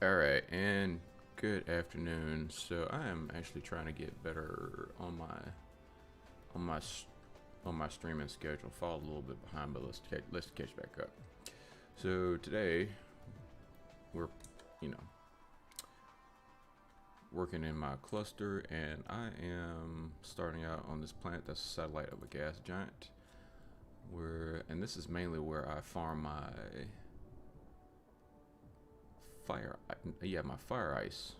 Alright, and good afternoon. So I am actually trying to get better on on my my streaming schedule. Fall a little bit behind, but let's catch back up. So today we're you know working in my cluster, and I am starting out on this planet that's a satellite of a gas giant. And this is mainly where I farm my my fire ice.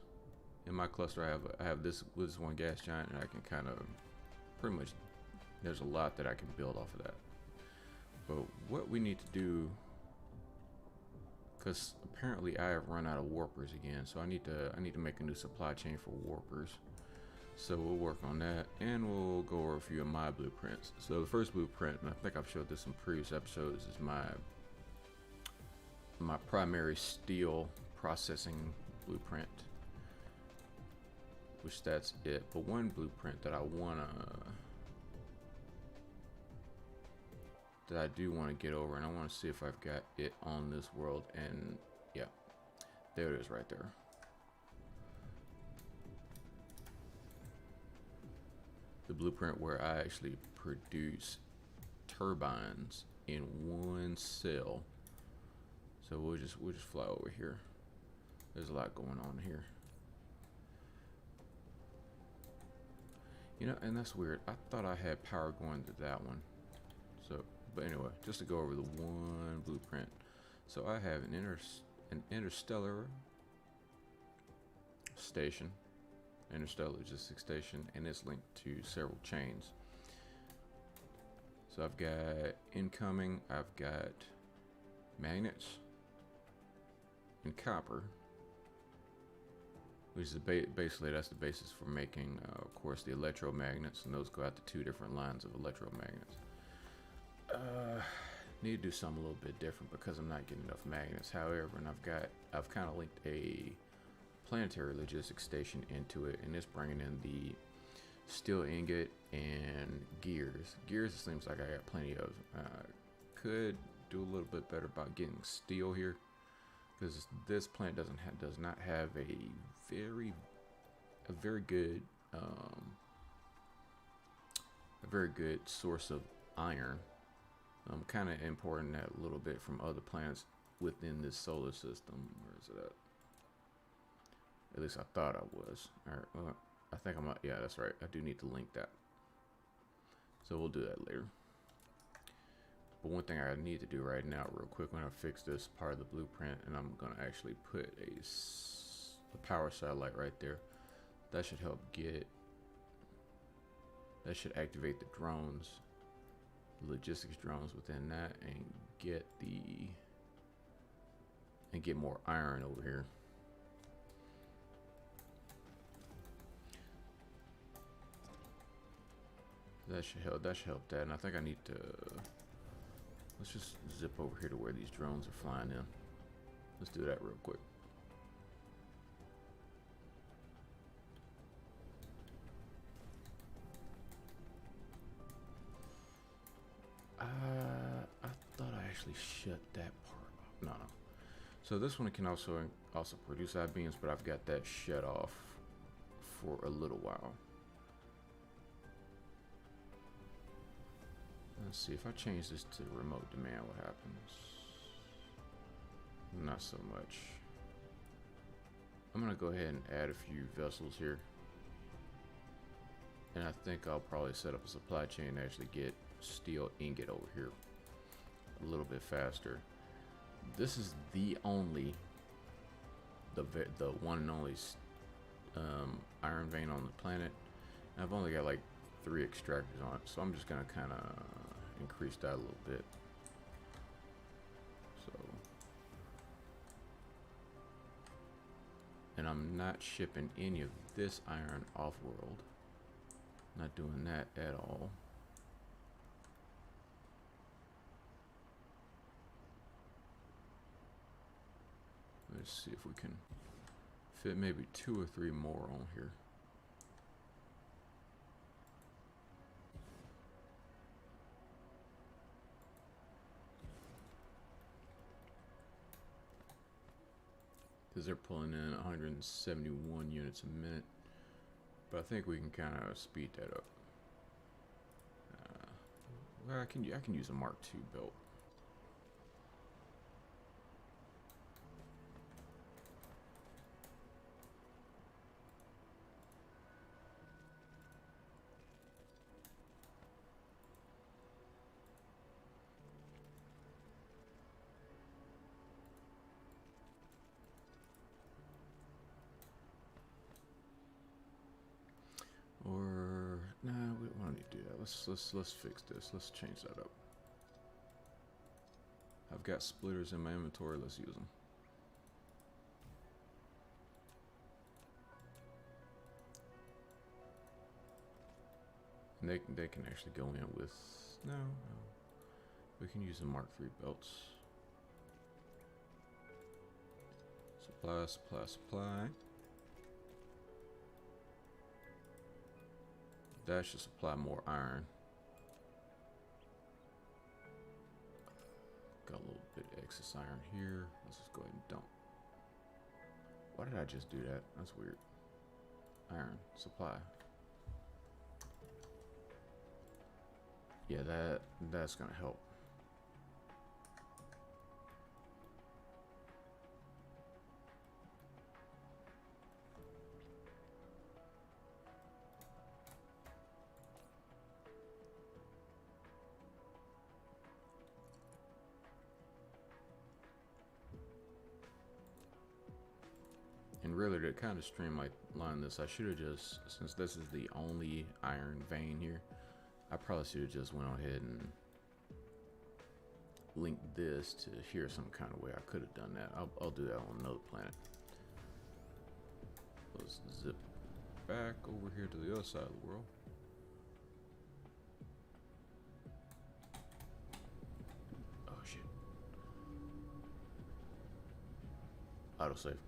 In my cluster, I have this one gas giant, and I can kind of pretty much, there's a lot that I can build off of that. But what we need to do, because apparently I have run out of warpers again, so I need to make a new supply chain for warpers. So we'll work on that, and we'll go over a few of my blueprints. So the first blueprint, and I think I've showed this in previous episodes, is my primary steel processing blueprint, which that's it. But one blueprint that I do want to get over, and I want to see if I've got it on this world. And yeah, there it is right there. The blueprint where I actually produce turbines in one cell. So we'll just fly over here. There's a lot going on here. You know, and that's weird. I thought I had power going to that one. So, but anyway, just to go over the one blueprint. So I have an interstellar station, interstellar logistics station, and it's linked to several chains. So I've got incoming, I've got magnets and copper, which is basically that's the basis for making, of course, the electromagnets, and those go out to two different lines of electromagnets. Need to do something a little bit different because I'm not getting enough magnets. However, and I've kind of linked a planetary logistics station into it, and it's bringing in the steel ingot and gears. Gears, it seems like I got plenty of. Could do a little bit better about getting steel here, because this planet does not have a very good source of iron. I'm kind of importing that a little bit from other planets within this solar system. Where is it at? At least I thought I was. All right, well, I think yeah, that's right. I do need to link that. So we'll do that later. But one thing I need to do right now, real quick, when I fix this part of the blueprint, and I'm gonna actually put a power satellite right there. That should help that should activate the drones, the logistics drones within that, and get more iron over here. That should help that. And I think I need to, let's just zip over here to where these drones are flying in. Let's do that real quick. I thought I actually shut that part off. No. So this one can also produce I-beams, but I've got that shut off for a little while. Let's see, if I change this to remote demand, what happens? Not so much. I'm gonna go ahead and add a few vessels here, and I think I'll probably set up a supply chain to actually get steel ingot over here a little bit faster. This is the one and only iron vein on the planet. And I've only got like 3 extractors on it, so I'm just gonna kind of increase that a little bit. So, and I'm not shipping any of this iron off world. Not doing that at all. Let's see if we can fit maybe 2 or 3 more on here. because they're pulling in 171 units a minute. But I think we can kind of speed that up. Well, I can use a Mark II belt. Or nah, we don't need to do that. Let's fix this. Let's change that up. I've got splitters in my inventory. Let's use them. And they can actually go in with no. We can use the Mark III belts. Supply. That should supply more iron. Got a little bit of excess iron here. Let's just go ahead and dump. Why did I just do that? That's weird. Iron supply. Yeah, that's gonna help. And really, to kind of streamline this, I should have just, since this is the only iron vein here, I probably should have just went ahead and linked this to here some kind of way. I could have done that. I'll do that on another planet. Let's zip back over here to the other side of the world. Oh shit. Autosave.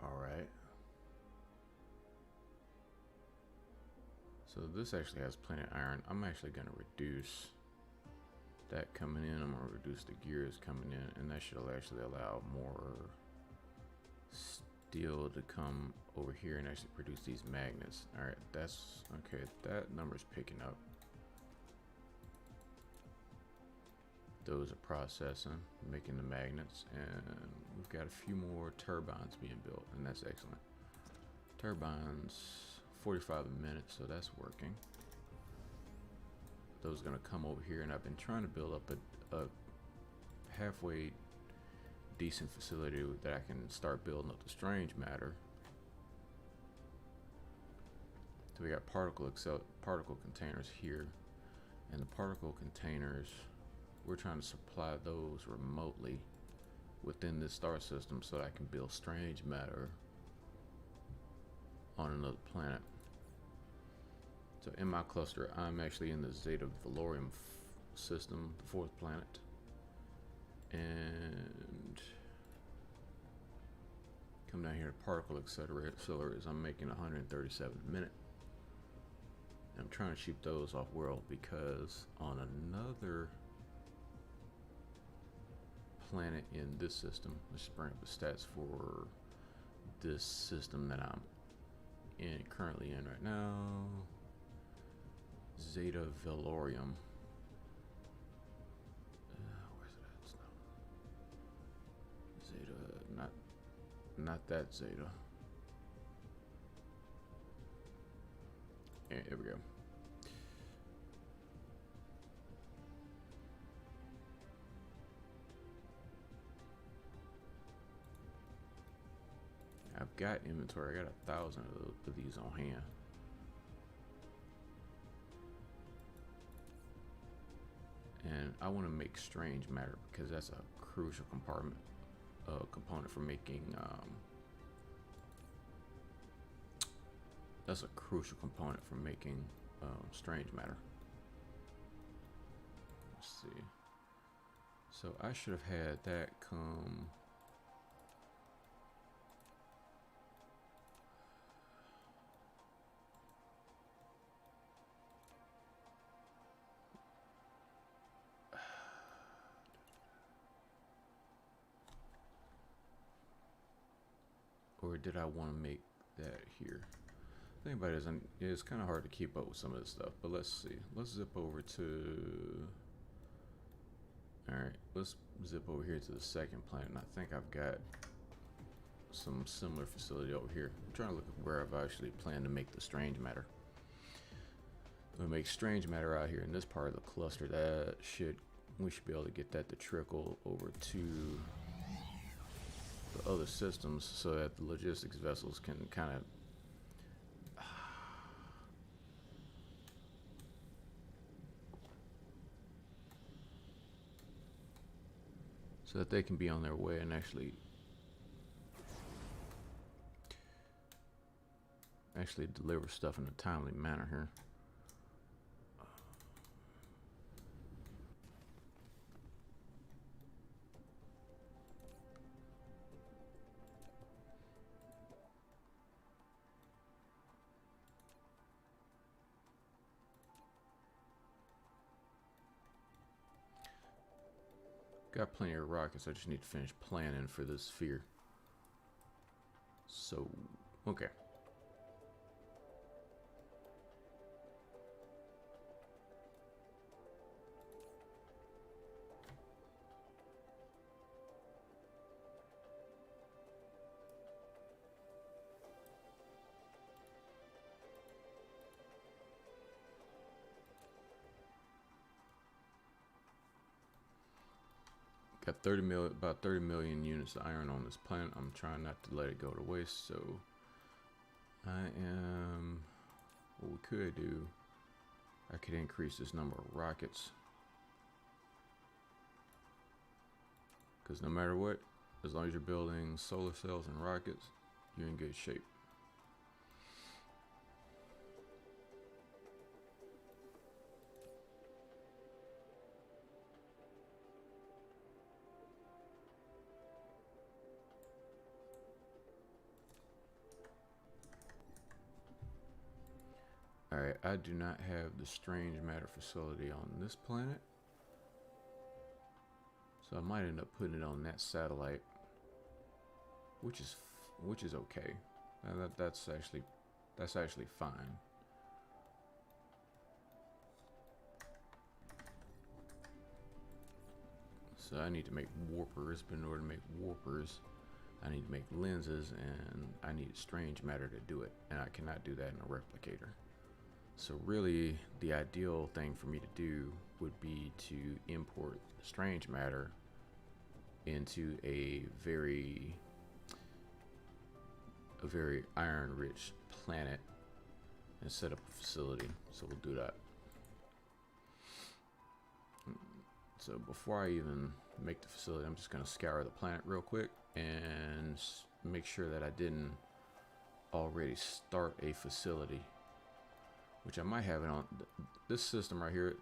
Alright. So this actually has plenty of iron. I'm actually going to reduce that coming in. I'm going to reduce the gears coming in, and that should actually allow more steel to come over here and actually produce these magnets. Alright, that's okay. That number's picking up. Those are processing, making the magnets, and we've got a few more turbines being built, and that's excellent. Turbines, 45 a minute, so that's working. Those are gonna come over here, and I've been trying to build up a halfway decent facility that I can start building up the strange matter. So we got particle containers here, and the particle containers, we're trying to supply those remotely within this star system so that I can build strange matter on another planet. So in my cluster, I'm actually in the Zeta Valorium system, the 4th planet. And come down here to particle accelerators. I'm making 137 a minute. And I'm trying to shoot those off world because on another planet in this system, let's bring up the stats for this system that I'm currently in right now. Zeta Valorium. Where's it at? It's Zeta, not that Zeta. Here we go. I've got inventory. I got 1,000 of these on hand. And I want to make strange matter because that's a crucial component for making. That's a crucial component for making strange matter. Let's see. So I should have had that come. Or did I want to make that here? The thing about it is, it's kind of hard to keep up with some of this stuff, but let's see. Let's zip over to. Alright, let's zip over here to the second planet, and I think I've got some similar facility over here. I'm trying to look at where I've actually planned to make the strange matter. We'll make strange matter out here in this part of the cluster. We should be able to get that to trickle over to the other systems so that the logistics vessels can kind of so that they can be on their way and actually deliver stuff in a timely manner here. Got plenty of rockets. I just need to finish planning for this sphere. So, okay. Got about 30 million units of iron on this planet. I'm trying not to let it go to waste, so what we could do, I could increase this number of rockets. Because no matter what, as long as you're building solar cells and rockets, you're in good shape. Alright, I do not have the strange matter facility on this planet, so I might end up putting it on that satellite, which is okay. That's actually fine. So I need to make warpers, but in order to make warpers, I need to make lenses, and I need strange matter to do it, and I cannot do that in a replicator. So really, the ideal thing for me to do would be to import strange matter into a very iron-rich planet and set up a facility. So we'll do that. So before I even make the facility, I'm just going to scour the planet real quick and make sure that I didn't already start a facility, which I might have it on this system right here.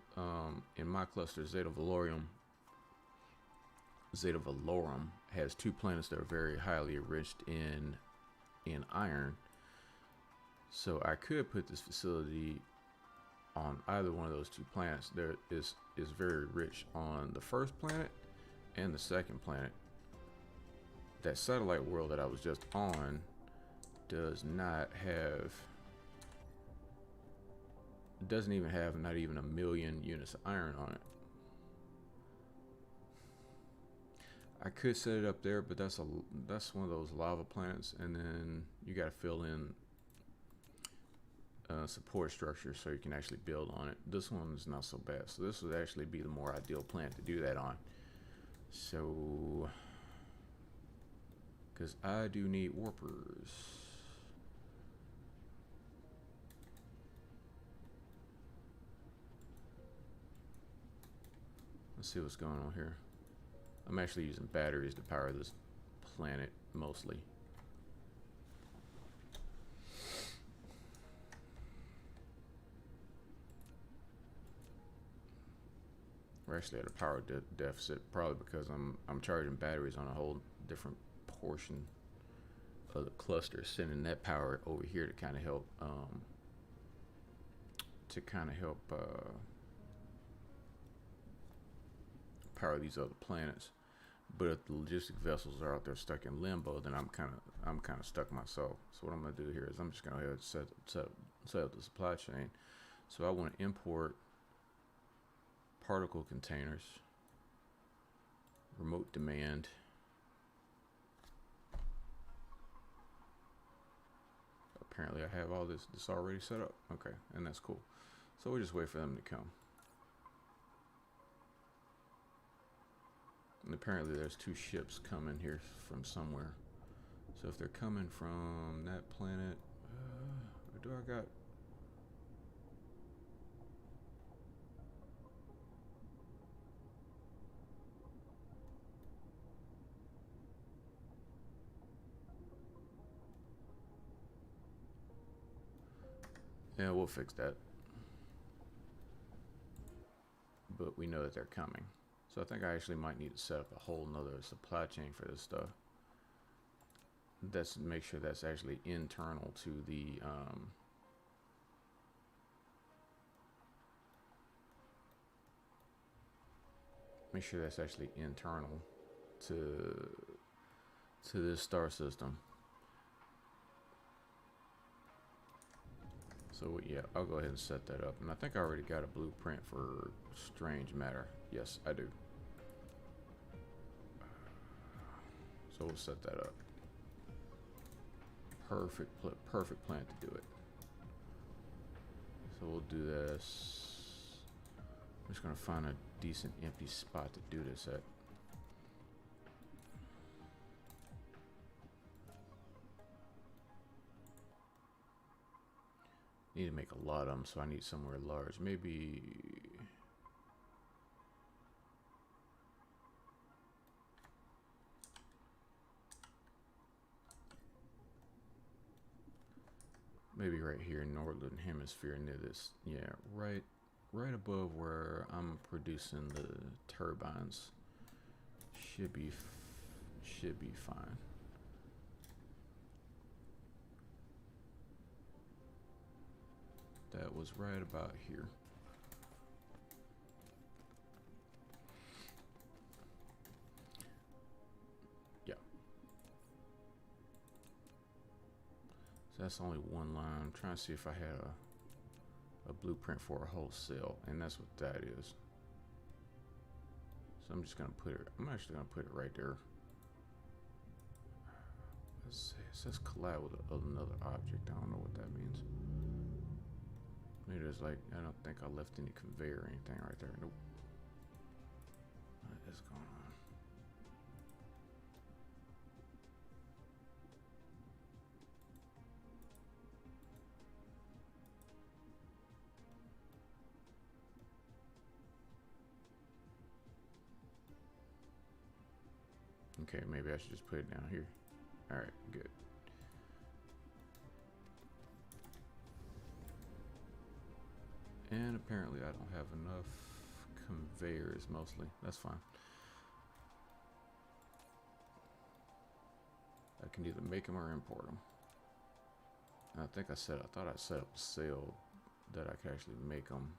In my cluster, Zeta Valorum has 2 planets that are very highly enriched in iron. So I could put this facility on either one of those 2 planets. There is very rich on the first planet and the second planet. That satellite world that I was just on does not have, doesn't even have not even 1 million units of iron on it. I could set it up there, but that's one of those lava planets, and then you got to fill in support structure so you can actually build on it. This one is not so bad, so this would actually be the more ideal planet to do that on. So because I do need warpers. Let's see what's going on here. I'm actually using batteries to power this planet mostly. We're actually at a power deficit, probably because I'm charging batteries on a whole different portion of the cluster, sending that power over here to kind of help power these other planets. But if the logistic vessels are out there stuck in limbo, then I'm kind of stuck myself. So what I'm gonna do here is I'm just gonna go ahead and set up the supply chain. So I want to import particle containers, remote demand. Apparently I have all this already set up. Okay, and that's cool. So we'll just wait for them to come. And apparently there's 2 ships coming here from somewhere. So if they're coming from that planet, do I got? Yeah, we'll fix that. But we know that they're coming. So I think I actually might need to set up a whole nother supply chain for this stuff. That's make sure that's actually internal to the make sure that's actually internal to this star system. So yeah, I'll go ahead and set that up. And I think I already got a blueprint for strange matter. Yes, I do. So we'll set that up. Perfect plan to do it. So we'll do this. I'm just gonna find a decent empty spot to do this at. Need to make a lot of them, so I need somewhere large. Maybe right here in Northern Hemisphere near this. Yeah, right above where I'm producing the turbines. Should be fine. That was right about here. Yeah. So that's only one line. I'm trying to see if I had a blueprint for a whole cell, and that's what that is. So I'm just gonna put it. I'm actually gonna put it right there. Let's see. It says collide with another object. I don't know what that means. Maybe there's like, I don't think I left any conveyor or anything right there. Nope. What is going on? Okay, maybe I should just put it down here. All right, good. And apparently I don't have enough conveyors mostly. That's fine. I can either make them or import them. And I thought I set up a cell that I could actually make them.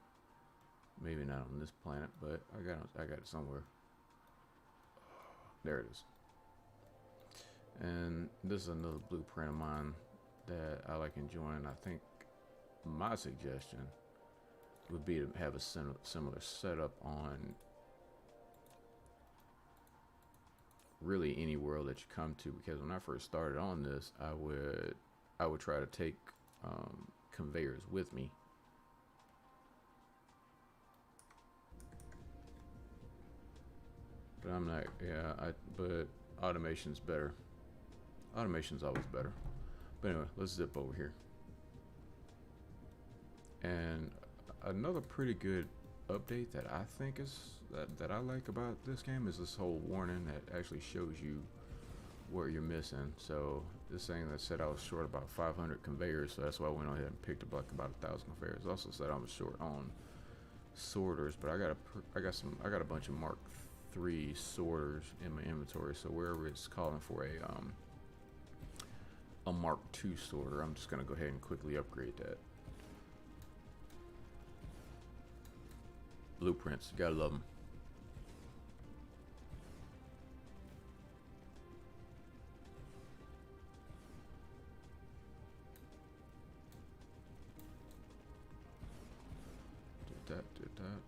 Maybe not on this planet, but I got it somewhere. There it is. And this is another blueprint of mine that I like enjoying. I think my suggestion would be to have a similar setup on really any world that you come to, because when I first started on this, I would try to take conveyors with me. But I'm not, but automation's better. Automation's always better. But anyway, let's zip over here. And another pretty good update that I think is that I like about this game is this whole warning that actually shows you where you're missing. So this thing that said I was short about 500 conveyors, so that's why I went ahead and picked up like about 1,000 conveyors. It also said I was short on sorters, but I got a bunch of Mark III sorters in my inventory. So wherever it's calling for a Mark II sorter, I'm just gonna go ahead and quickly upgrade that. Blueprints, gotta love them. Did that.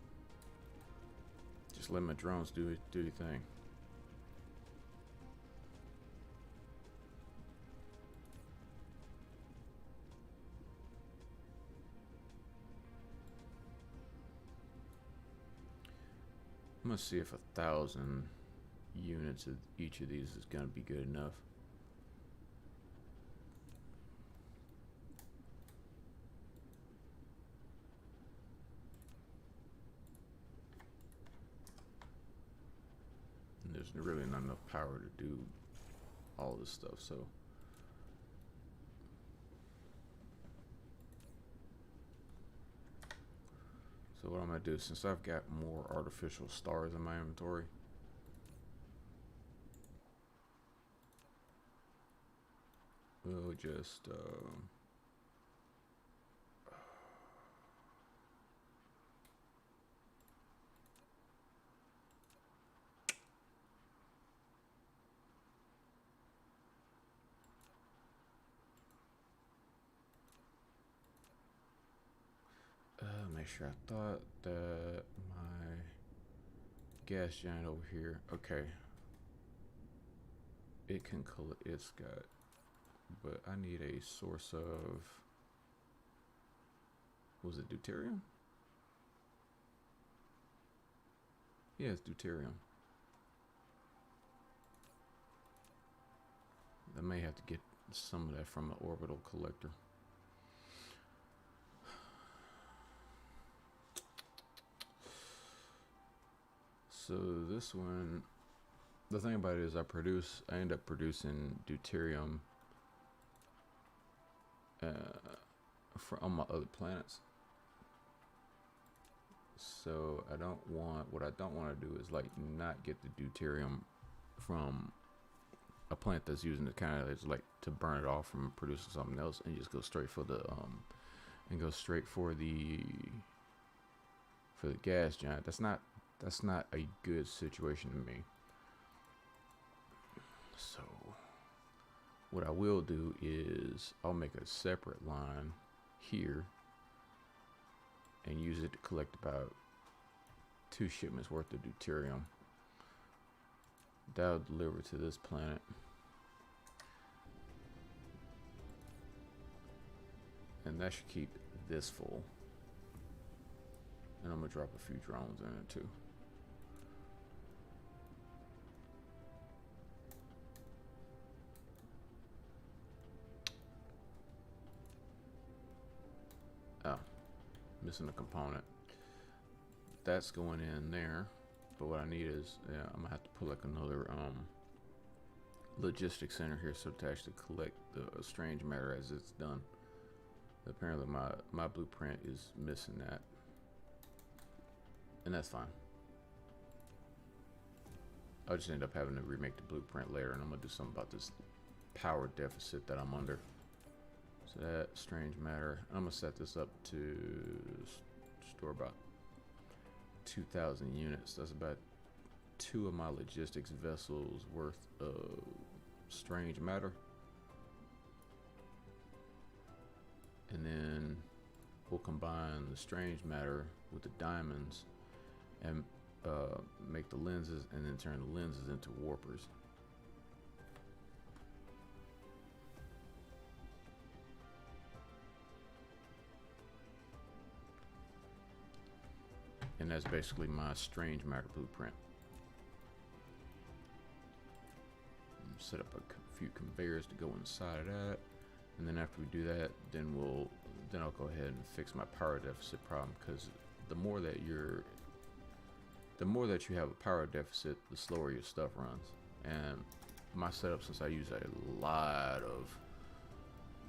Just let my drones do your thing. I'm gonna see if 1,000 units of each of these is gonna be good enough. And there's really not enough power to do all this stuff, so what I'm gonna do, since I've got more artificial stars in my inventory, we'll just make sure. I thought that my gas giant over here, okay, it can collect, it's got, but I need a source of, was it deuterium? Yeah, it's deuterium. I may have to get some of that from an orbital collector. So this one, the thing about it is I end up producing deuterium on my other planets. So what I don't want to do is like not get the deuterium from a plant that's using it kind of like to burn it off from producing something else, and just go straight for the gas giant. That's not a good situation to me. So what I will do is I'll make a separate line here and use it to collect about 2 shipments worth of deuterium. That'll deliver to this planet. And that should keep this full. And I'm gonna drop a few drones in it too. Oh, missing a component. That's going in there. But what I need is, I'm gonna have to put like another logistics center here so to actually collect the strange matter as it's done. Apparently my blueprint is missing that. And that's fine. I'll just end up having to remake the blueprint later, and I'm gonna do something about this power deficit that I'm under. So that strange matter, I'm gonna set this up to store about 2,000 units. That's about 2 of my logistics vessels worth of strange matter. And then we'll combine the strange matter with the diamonds and make the lenses, and then turn the lenses into warpers. And that's basically my strange matter blueprint. Set up a few conveyors to go inside of that, and then after we do that, then I'll go ahead and fix my power deficit problem, because the more that you have a power deficit, the slower your stuff runs. And my setup, since I use a lot of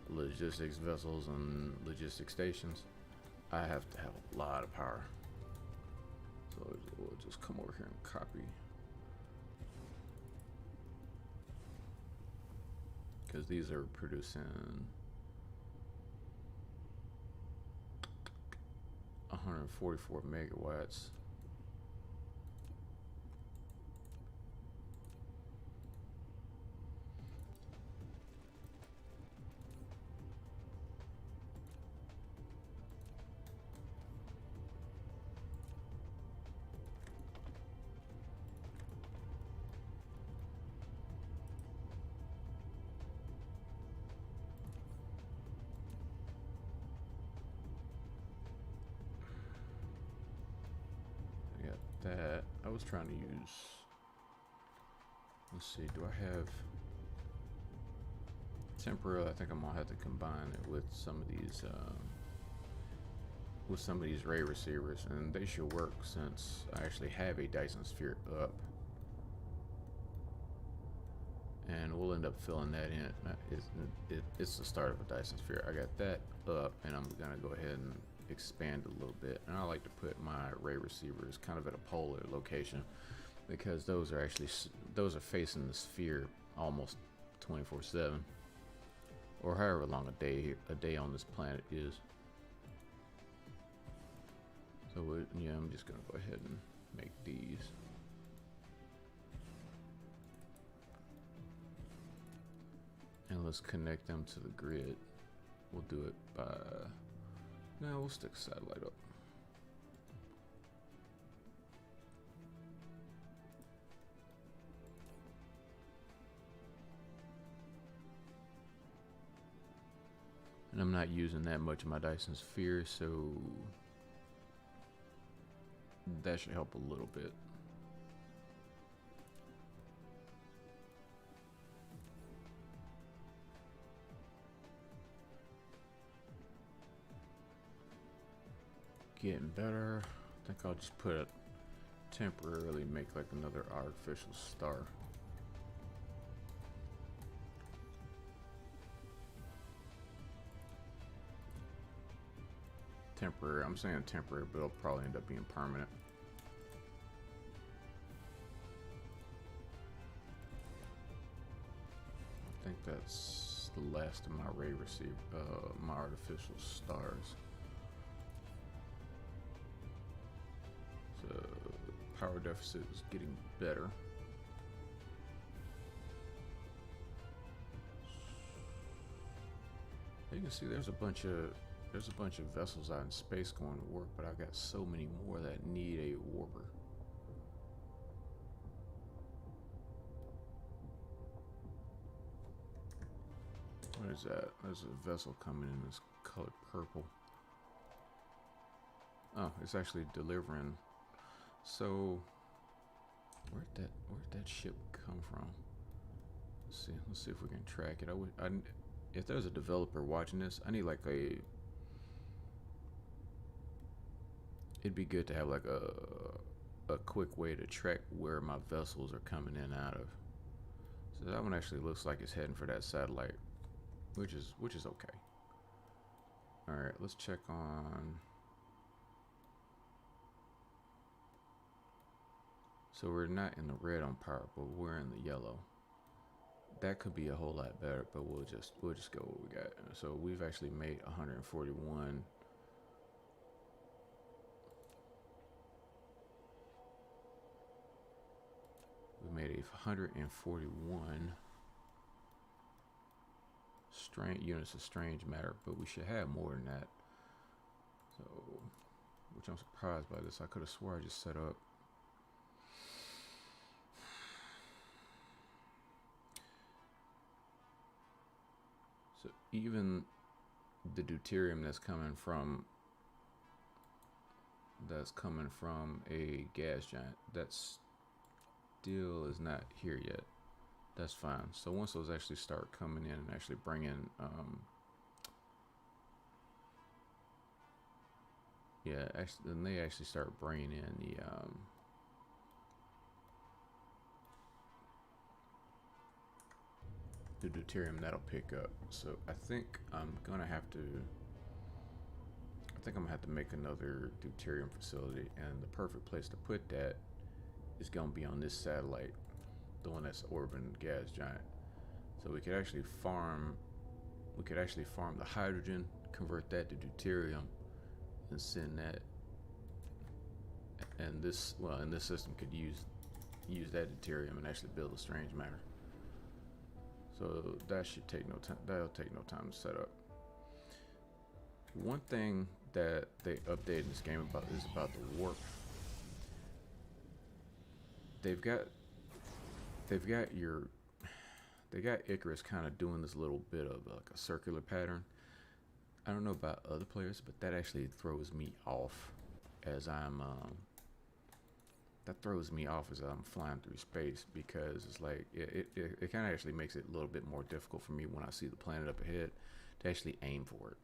logistics vessels and logistics stations, I have to have a lot of power. So we'll just come over here and copy, because these are producing 144 megawatts. That I was trying to use. Let's see, do I have temporal? I think I'm gonna have to combine it with some of these ray receivers, and they should work since I actually have a Dyson sphere up, and we'll end up filling that in. It's the start of a Dyson sphere. I got that up, and I'm gonna go ahead and expand a little bit. And I like to put my ray receivers kind of at a polar location, because those are facing the sphere almost 24/7, or however long a day on this planet is. So yeah, I'm just gonna go ahead and make these. And let's connect them to the grid. We'll do it by, no, we'll stick a satellite up. And I'm not using that much of my Dyson sphere, so that should help a little bit. Getting better. I think I'll just temporarily make like another artificial star. Temporary, I'm saying temporary, but it'll probably end up being permanent. I think that's the last of my ray receiver, my artificial stars. So power deficit is getting better. You can see there's a bunch of vessels out in space going to work, but I've got so many more that need a warper. What is that? There's a vessel coming in this colored purple. Oh, it's actually delivering. So where'd that ship come from? Let's see if we can track it. If there's a developer watching this, I need like it'd be good to have like a quick way to track where my vessels are coming in and out of. So that one actually looks like it's heading for that satellite, which is okay. All right, let's check on. So we're not in the red on power, but we're in the yellow. That could be a whole lot better, but we'll just go what we got. So we've actually made 141. We made 141 units of strange matter, but we should have more than that. So, which I'm surprised by this. I could have swore I just set up. So even the deuterium that's coming from a gas giant, that still is not here yet. That's fine. So once those actually start coming in and actually bringing, yeah, actually, then they actually start bringing in the deuterium, that'll pick up. So I think I'm gonna have to. I think I'm gonna have to make another deuterium facility, and the perfect place to put that is gonna be on this satellite, the one that's orbiting the gas giant. So we could actually farm. We could actually farm the hydrogen, convert that to deuterium, and send that. And this, well, and this system could use that deuterium and actually build a strange matter. So that should take no time. That'll take no time to set up. One thing that they updated in this game about is about the warp. They got Icarus kind of doing this little bit of like a circular pattern. I don't know about other players, but that actually throws me off as I'm flying through space, because it's like it kind of actually makes it a little bit more difficult for me when I see the planet up ahead to actually aim for it.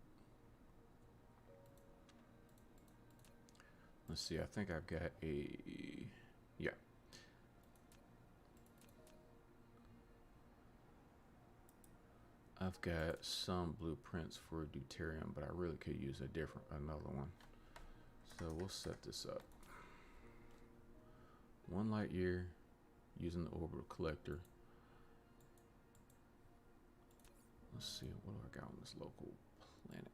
Let's see, I think I've got yeah. I've got some blueprints for deuterium, but I really could use another one. So we'll set this up. 1 light year using the orbital collector. Let's see, what do I got on this local planet?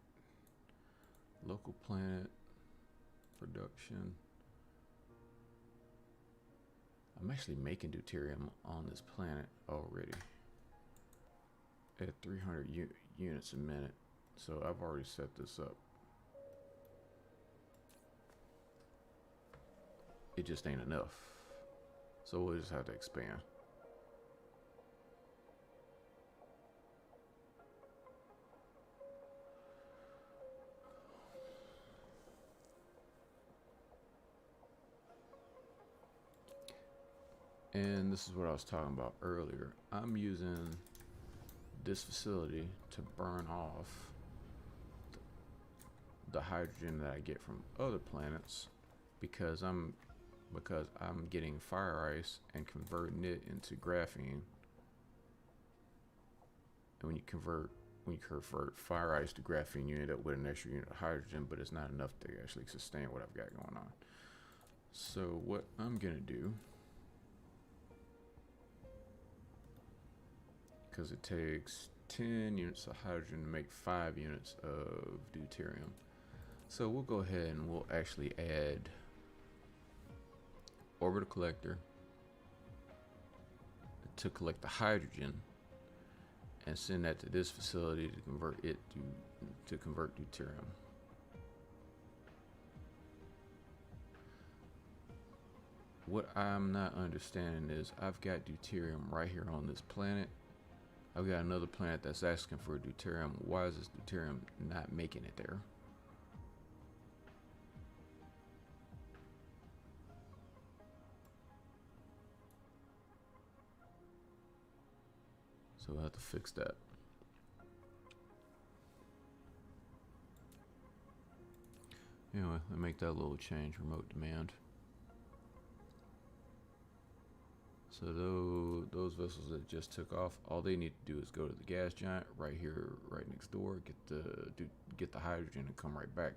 Local planet production. I'm actually making deuterium on this planet already at 300 units a minute. So I've already set this up. It just ain't enough. So we'll just have to expand. And this is what I was talking about earlier. I'm using this facility to burn off the hydrogen that I get from other planets, because I'm getting fire ice and converting it into graphene. And when you convert fire ice to graphene, you end up with an extra unit of hydrogen, but it's not enough to actually sustain what I've got going on. So what I'm gonna do, because it takes 10 units of hydrogen to make 5 units of deuterium. So we'll go ahead and we'll actually add orbital collector to collect the hydrogen and send that to this facility to convert it to convert deuterium. What I'm not understanding is I've got deuterium right here on this planet. I've got another planet that's asking for deuterium. Why is this deuterium not making it there? So we'll have to fix that. Anyway, let me make that little change, remote demand. So those vessels that just took off, all they need to do is go to the gas giant right here, right next door, get the hydrogen and come right back.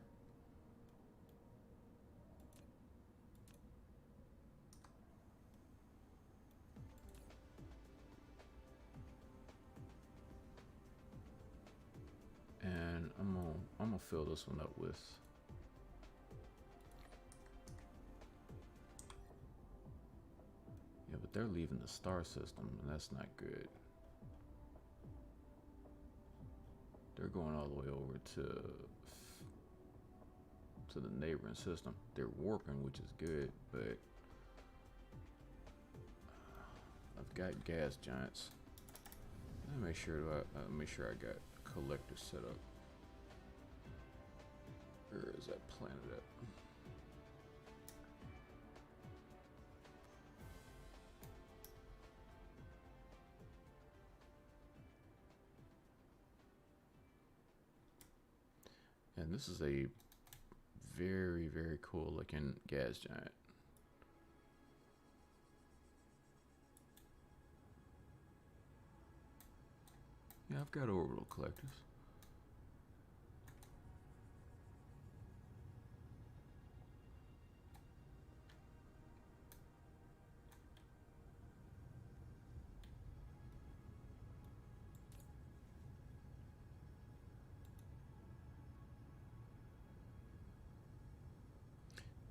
And I'm gonna fill this one up with but they're leaving the star system, and that's not good. They're going all the way over to the neighboring system. They're warping, which is good, but I've got gas giants. Let me make sure I got collectors set up. Where is that planet at? And this is a very, very cool looking gas giant. Yeah, I've got orbital collectors.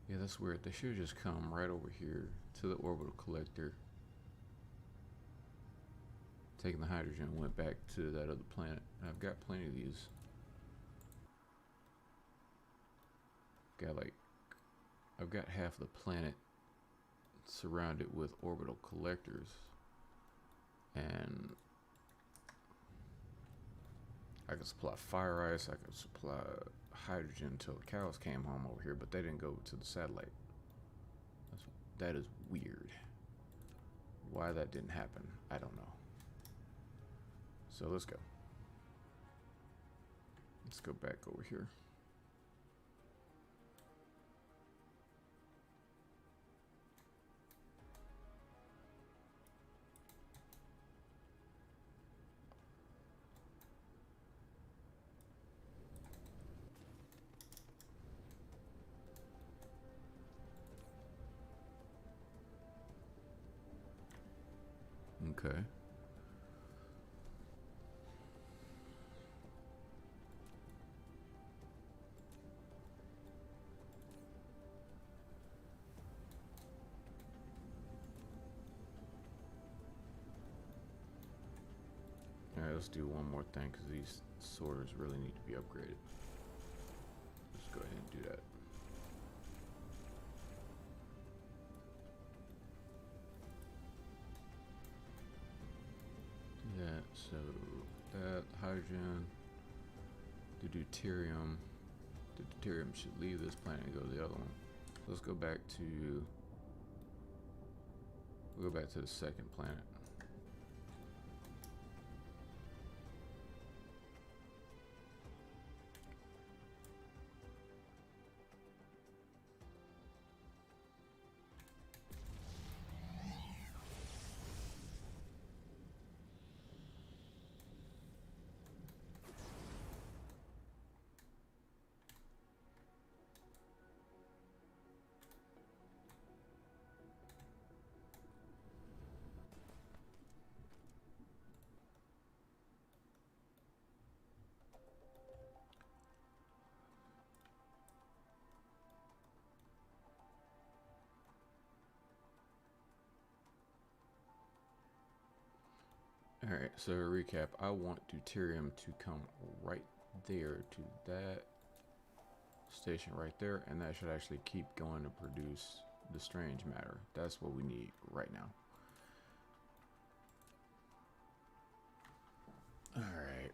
Yeah, that's weird. They should just come right over here to the orbital collector. Taking the hydrogen, went back to that other planet. I've got plenty of these. I've got half the planet surrounded with orbital collectors. And I could supply fire ice, I could supply hydrogen until the cows came home over here, but they didn't go to the satellite. That is weird. Why that didn't happen, I don't know. So let's go. Let's go back over here. Okay. Alright, let's do one more thing because these sorters really need to be upgraded. Let's go ahead and do that. Do that, so that, hydrogen, the deuterium. The deuterium should leave this planet and go to the other one. Let's go back to, we'll go back to the second planet. Alright, so to recap, I want deuterium to come right there to that station right there, and that should actually keep going to produce the strange matter. That's what we need right now. Alright.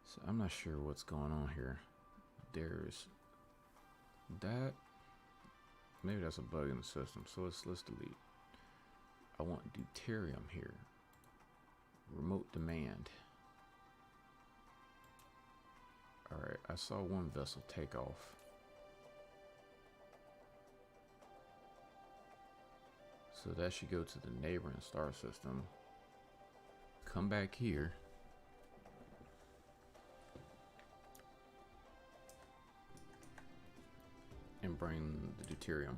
So I'm not sure what's going on here. There's that. Maybe that's a bug in the system. So let's delete. I want deuterium here. Remote demand. Alright, I saw one vessel take off. So that should go to the neighboring star system. Come back here. And bring the deuterium.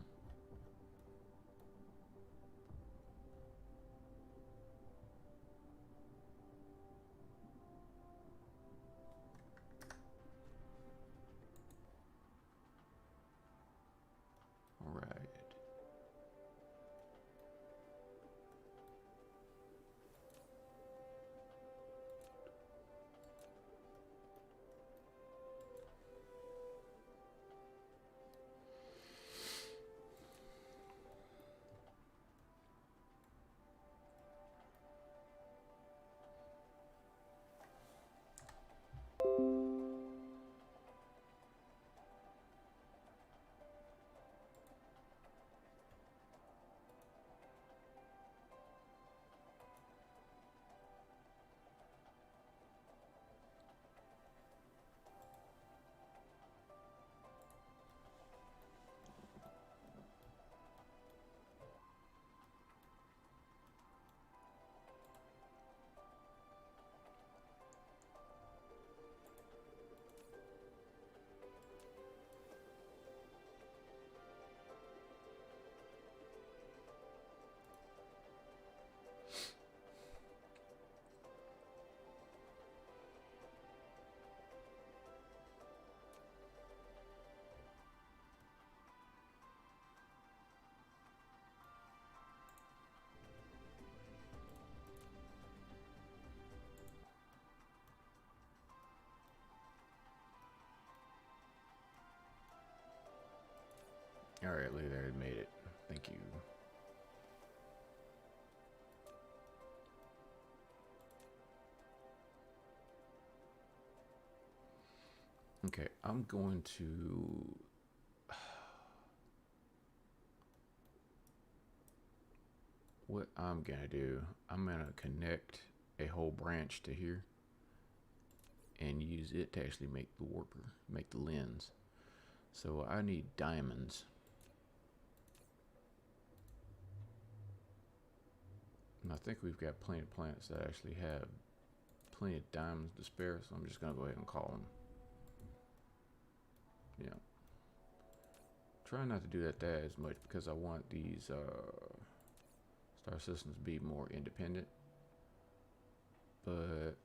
Alright, look there, it made it. Thank you. Okay, I'm going to... What I'm gonna do, I'm gonna connect a whole branch to here and use it to actually make the warper, make the lens. So I need diamonds. And I think we've got plenty of plants that actually have plenty of diamonds to spare, so I'm just gonna go ahead and call them. Yeah. Try not to do that as much because I want these star systems to be more independent. But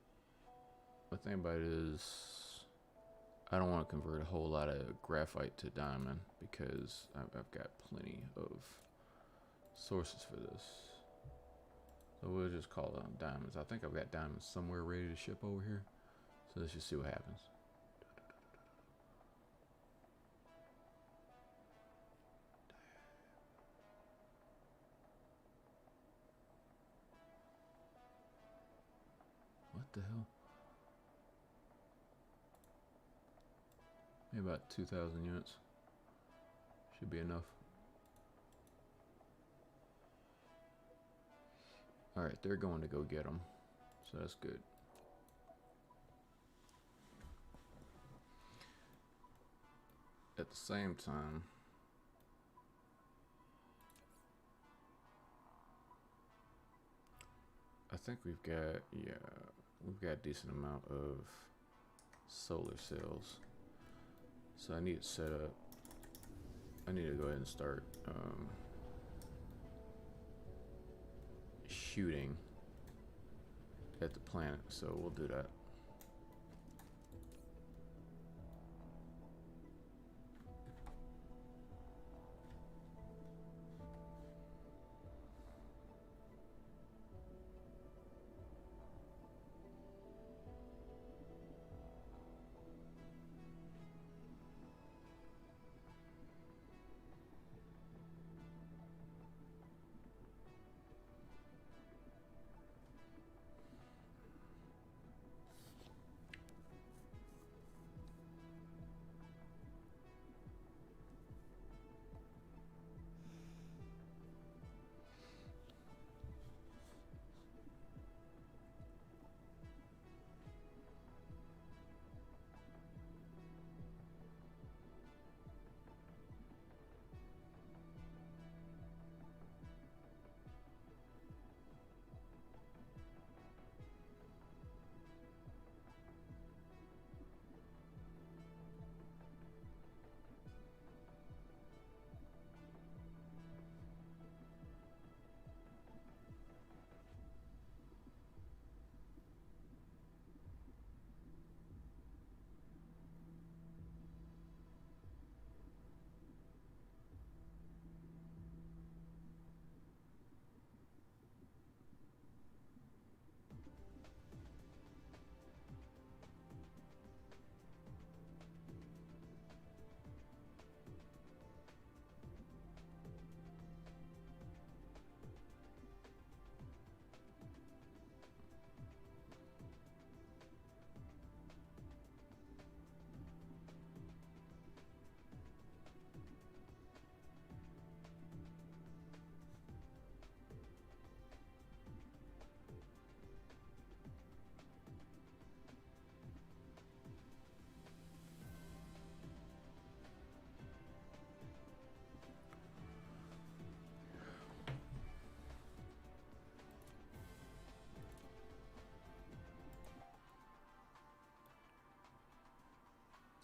the thing about it is I don't want to convert a whole lot of graphite to diamond because I've got plenty of sources for this. So we'll just call it on diamonds. I think I've got diamonds somewhere ready to ship over here. So let's just see what happens. What the hell? Maybe about 2,000 units. Should be enough. Alright, they're going to go get them. So that's good. At the same time, I think we've got, we've got a decent amount of solar cells. So I need to set up, I need to go ahead and start shooting at the planet, so we'll do that.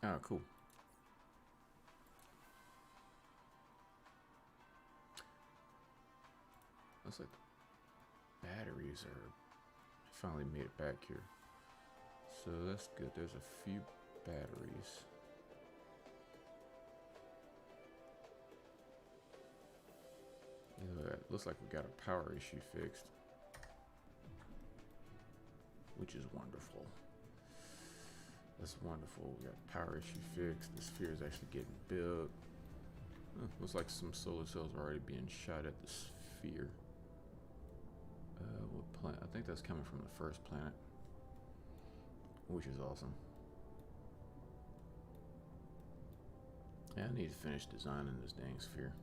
Oh, cool. Looks like the batteries are finally made it back here. So that's good. There's a few batteries. Yeah, looks like we got a power issue fixed, which is wonderful. That's wonderful. We got power issue fixed. The sphere is actually getting built. Looks like some solar cells are already being shot at the sphere. What planet? I think that's coming from the first planet, which is awesome. Yeah, I need to finish designing this dang sphere.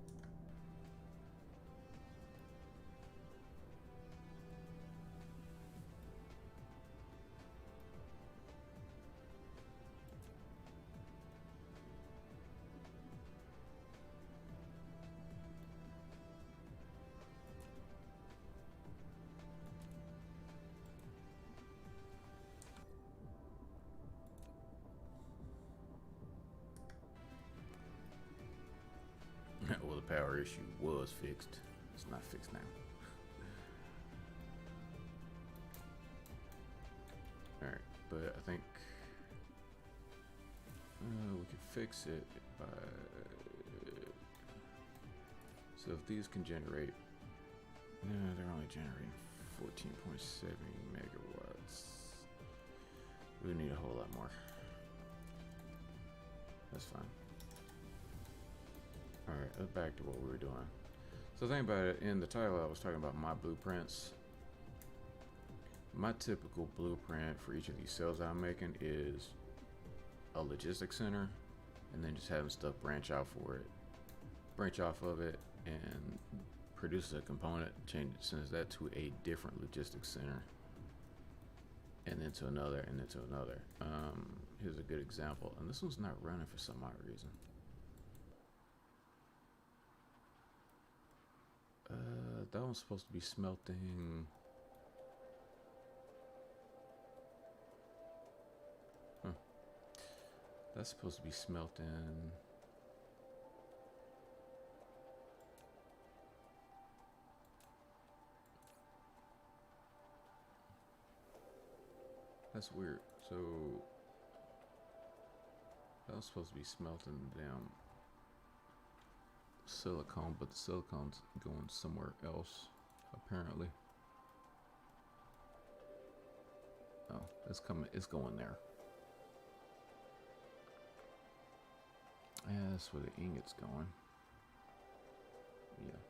Well, the power issue was fixed. It's not fixed now. Alright, but I think we can fix it by... So if these can generate... No, they're only generating 14.7 megawatts. We need a whole lot more. That's fine. Alright, let's back to what we were doing. So think about it, in the title I was talking about my blueprints. My typical blueprint for each of these cells I'm making is a logistics center, and then just having stuff branch off of it, and produce a component, sends that to a different logistics center, and then to another, and then to another. Here's a good example, and this one's not running for some odd reason. That one's supposed to be smelting. That's supposed to be smelting. That's weird. So that was supposed to be smelting down silicone, but the silicone's going somewhere else, apparently. Oh, it's coming. It's going there. Yeah, that's where the ingot's going. Yeah.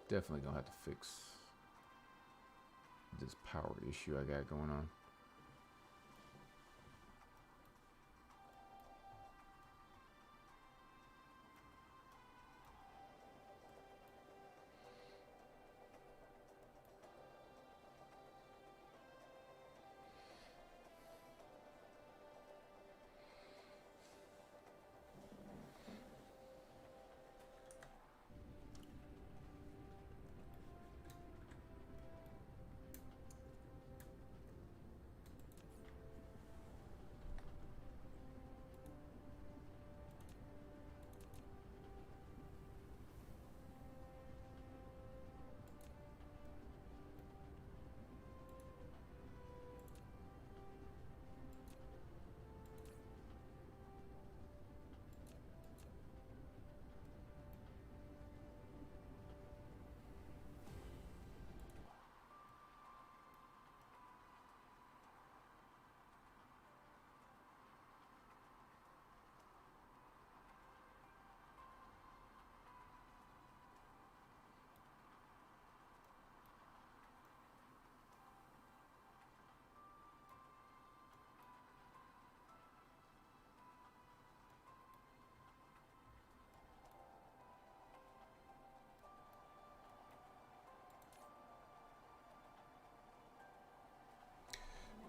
Definitely gonna have to fix this power issue I got going on.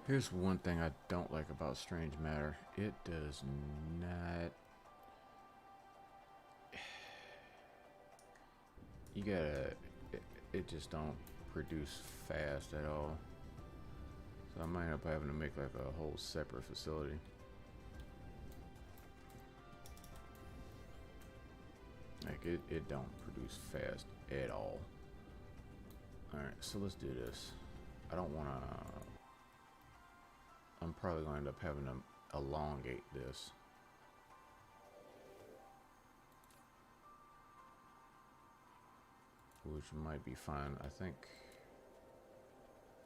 Here's one thing I don't like about strange matter. It does not... You gotta... It just don't produce fast at all. So I might end up having to make like a whole separate facility. Like it don't produce fast at all. Alright, so let's do this. I don't wanna... I'm probably going to end up having to elongate this. Which might be fine. I think,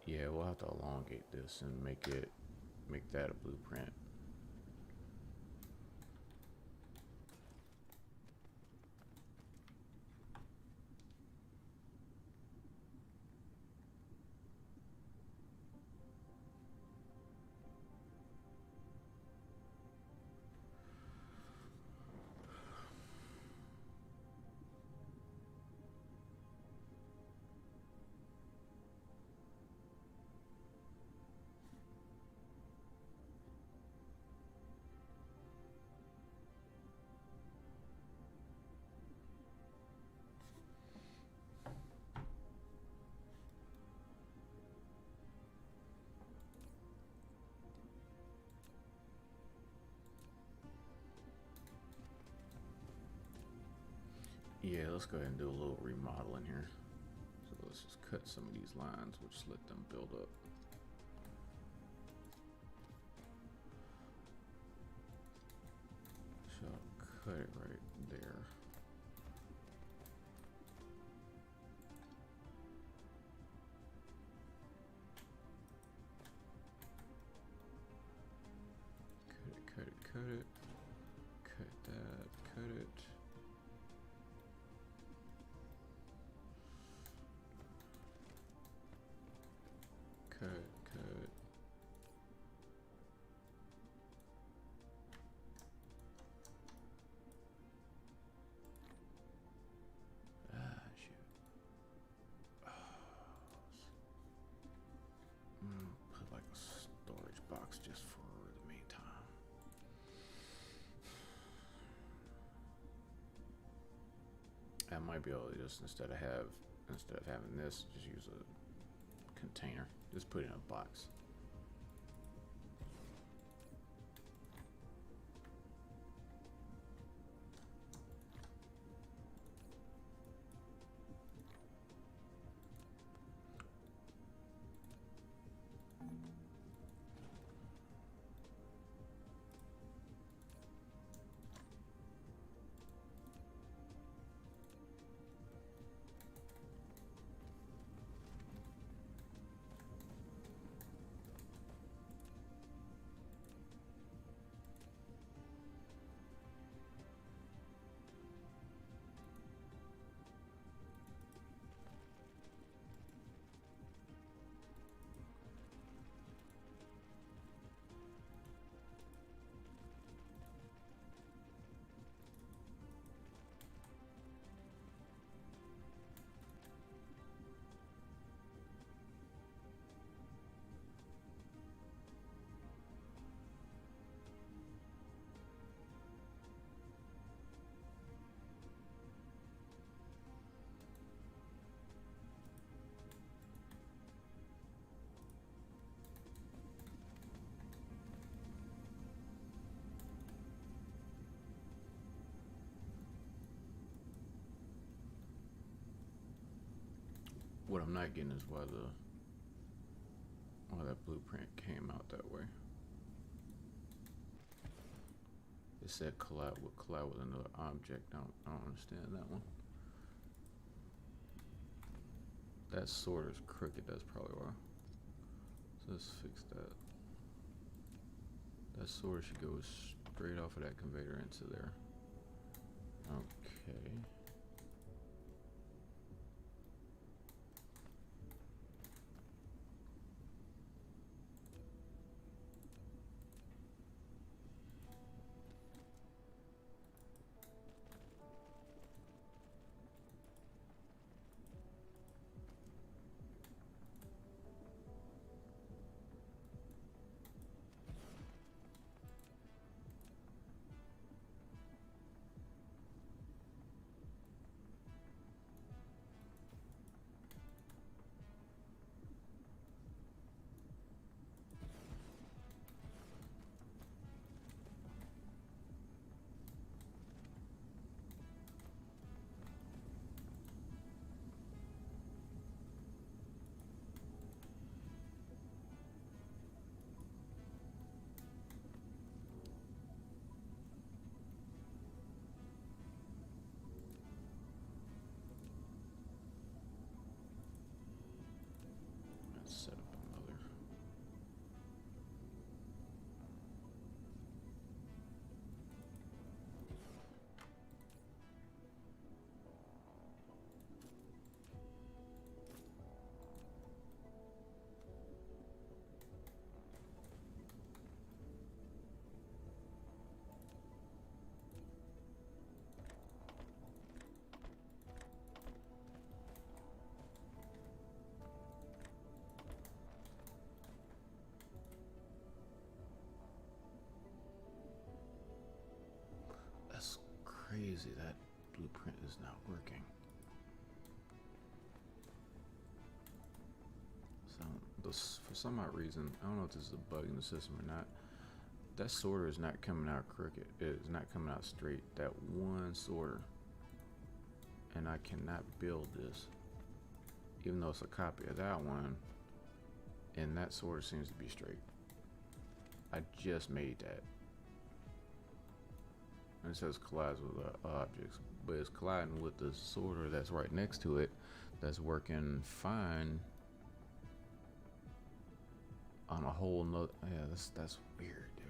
yeah, we'll have to elongate this and make that a blueprint. Yeah, let's go ahead and do a little remodeling here. So let's just cut some of these lines, we'll just let them build up. So I'll cut it right there. Cut it, cut it. Cut that, cut it. Cut, cut. Shoot. Put like a storage box just for the meantime. I might be able to just instead of having this, just use a container. Just put it in a box. What I'm not getting is why that blueprint came out that way. It said collide with another object. I don't understand that one. That sorter's crooked, that's probably why. So let's fix that. That sorter should go straight off of that conveyor into there. Okay. Let's set up another. That's crazy. That blueprint is not working. So for some odd reason, I don't know if this is a bug in the system or not. That sorter is not coming out crooked. It's not coming out straight. That one sorter and I cannot build this, even though it's a copy of that one, and that sort of seems to be straight. I just made that. And it says collides with objects, but it's colliding with the sorter that's right next to it that's working fine on a whole nother. Yeah, that's weird, dude.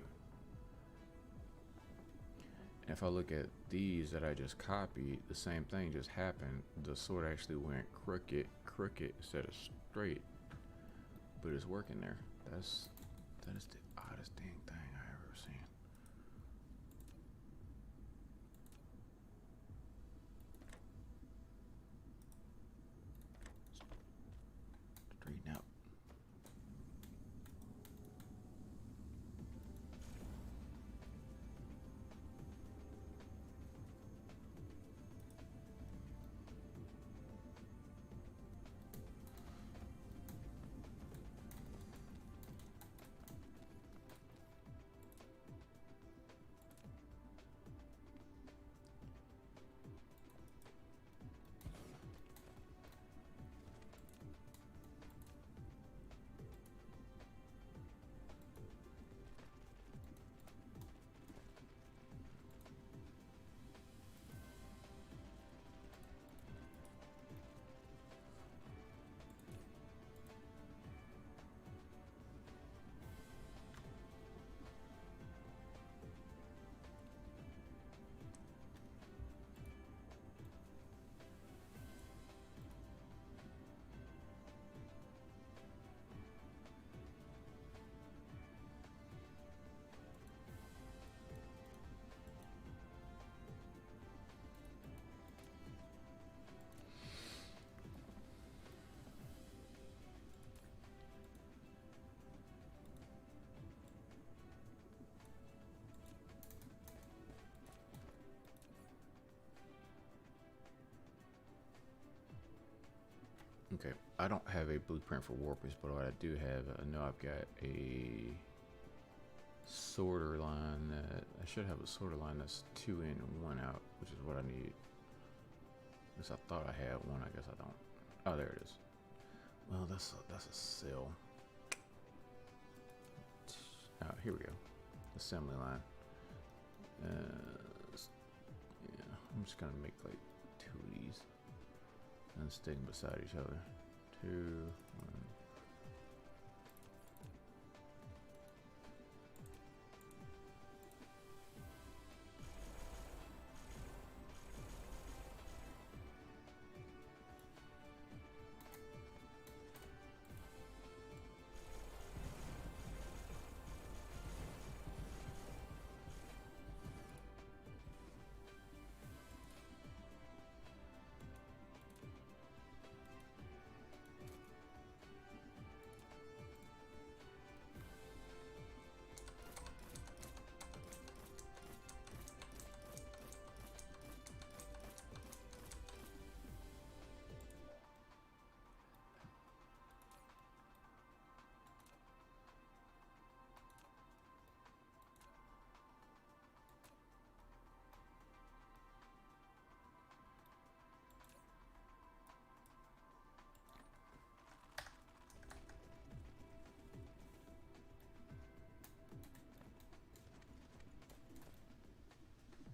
And if I look at these that I just copied, the same thing just happened. The sort actually went crooked instead of straight, but it's working there. That is the oddest dang thing I ever seen. Straighten out. Okay, I don't have a blueprint for warpers, but what I do have, I know I've got a sorter line that I should have a sorter line that's 2 in and 1 out, which is what I need. At least I thought I had one. I guess I don't. Oh, there it is. Well, that's a cell. Here we go. Assembly line. Yeah, I'm just gonna make like 2 of these and stick them beside each other. 2, 1.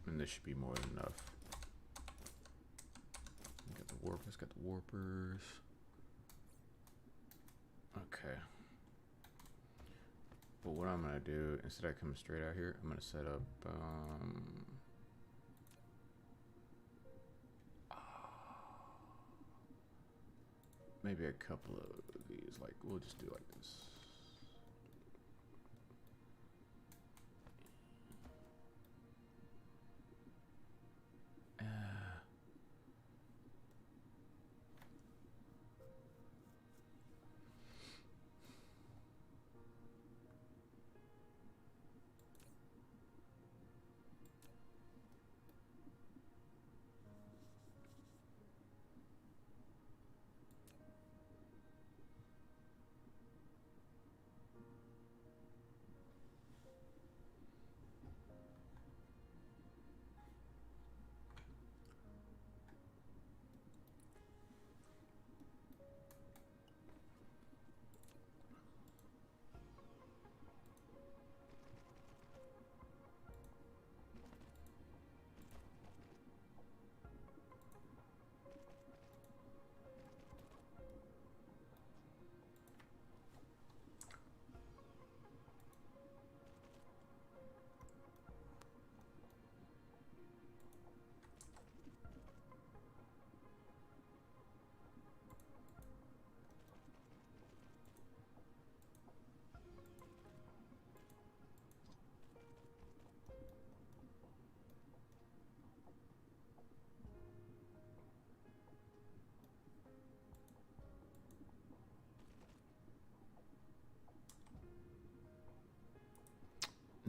And this should be more than enough. Got the warpers, got the warpers. Okay. But what I'm gonna do, instead of coming straight out here, I'm gonna set up maybe a couple of these, like we'll just do like this.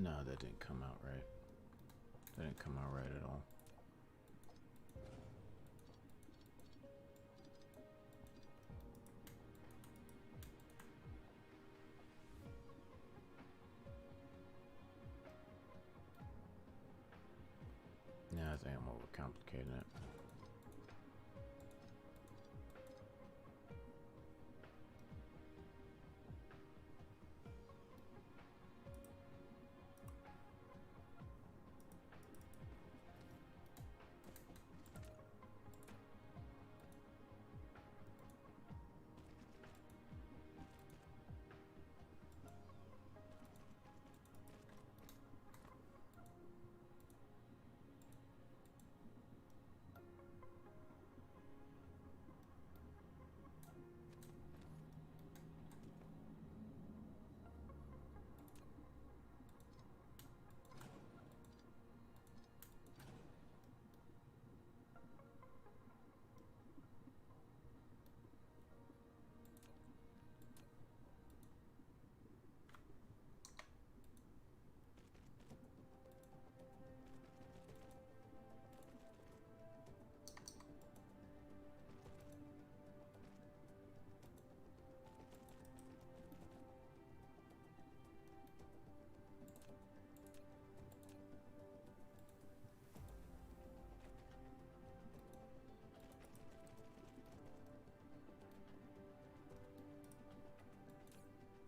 No, that didn't come out right. That didn't come out right at all. Yeah, I think I'm overcomplicating it.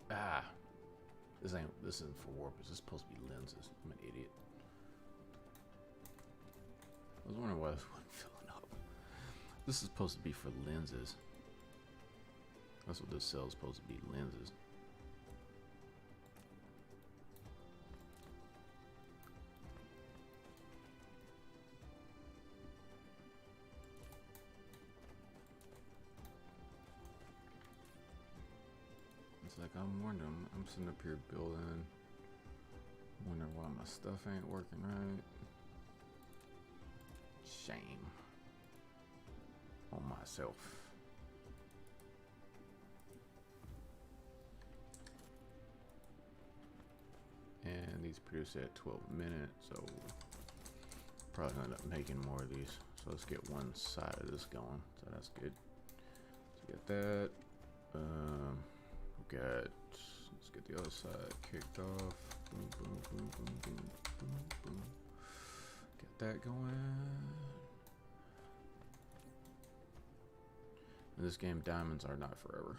Ah, this isn't for warpers. This is supposed to be lenses. I'm an idiot. I was wondering why this wasn't filling up. This is supposed to be for lenses. That's what this cell is supposed to be, lenses. It's like I'm wondering, I'm sitting up here building, wondering why my stuff ain't working right. Shame on myself. And these produce at 12 minutes, so probably gonna end up making more of these. So let's get one side of this going. So that's good. So get that. Let's get the other side kicked off. Boom, boom, boom, boom, boom, boom, boom. Get that going. In this game, diamonds are not forever.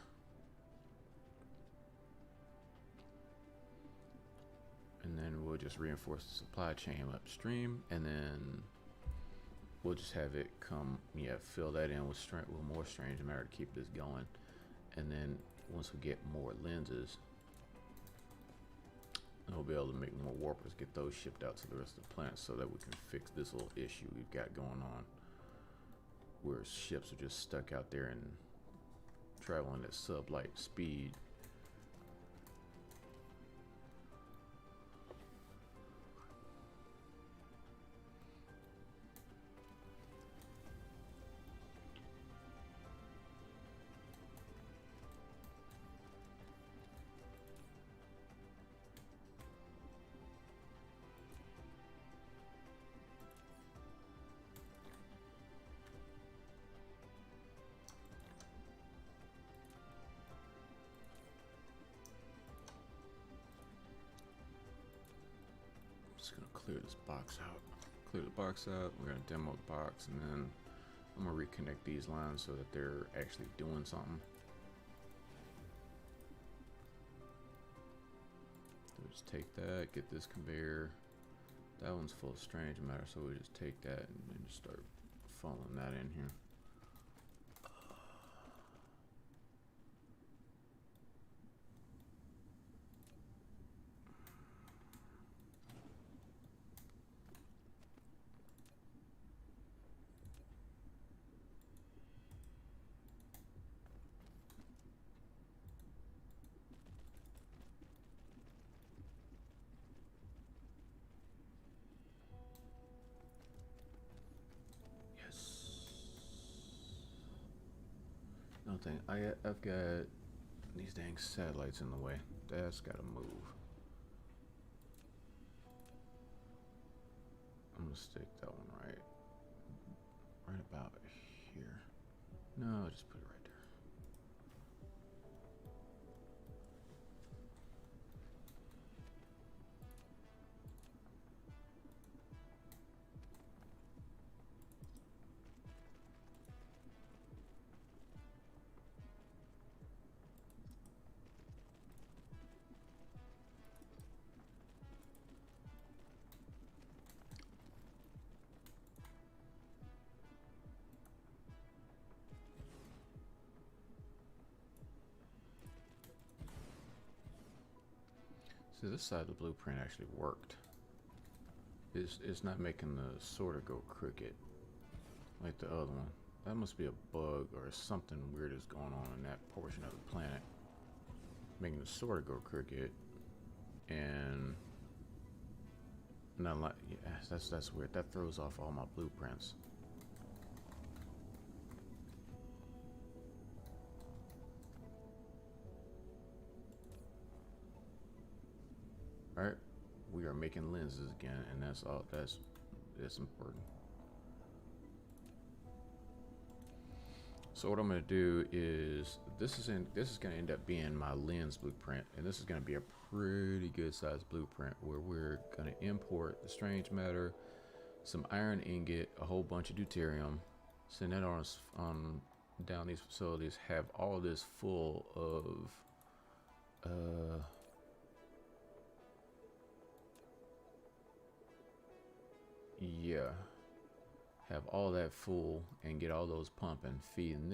And then we'll just reinforce the supply chain upstream, and then we'll just have it come, fill that in with more strange matter to keep this going. And then once we get more lenses, we'll be able to make more warpers, get those shipped out to the rest of the planet so that we can fix this little issue we've got going on, where ships are just stuck out there and traveling at sub-light speed. Just gonna clear this box out. Clear the box out. We're gonna demo the box, and then I'm gonna reconnect these lines so that they're actually doing something. So we just take that, get this conveyor. That one's full of strange matter, so we just take that and then just start funneling that in here. Another thing, I've got these dang satellites in the way. That's gotta move. stick that one right about here. No, just put it right there. See, this side of the blueprint actually worked. It's not making the sorter go crooked like the other one. That must be a bug or something weird is going on in that portion of the planet, making the sorter go crooked. And not like, yeah, that's weird. That throws off all my blueprints. All right, we are making lenses again, and that's all. That's important. So what I'm gonna do is this is gonna end up being my lens blueprint, and this is gonna be a pretty good sized blueprint where we're gonna import the strange matter, some iron ingot, a whole bunch of deuterium, send that on down these facilities, have all this full of yeah, have all that full and get all those pumping, feeding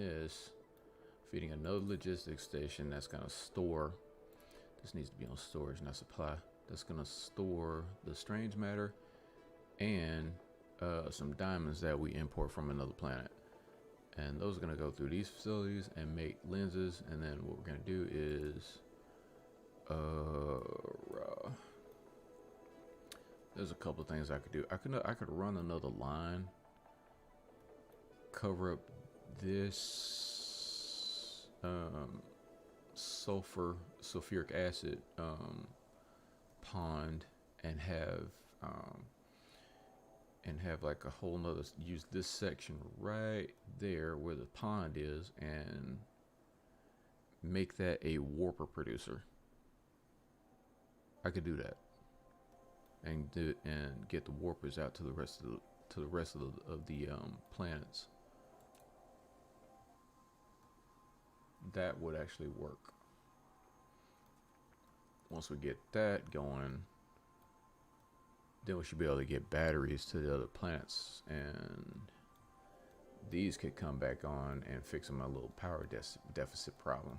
another logistics station that's gonna store. This needs to be on storage, not supply. That's gonna store the strange matter and some diamonds that we import from another planet. And those are gonna go through these facilities and make lenses. And then what we're gonna do is, there's a couple of things I could do. I could run another line, cover up this sulfuric acid pond, and have like a whole nother, use this section right there where the pond is and make that a warper producer. I could do that and get the warpers out to the rest of the planets. That would actually work. Once we get that going, then we should be able to get batteries to the other planets, and these could come back on and fix my little power deficit problem.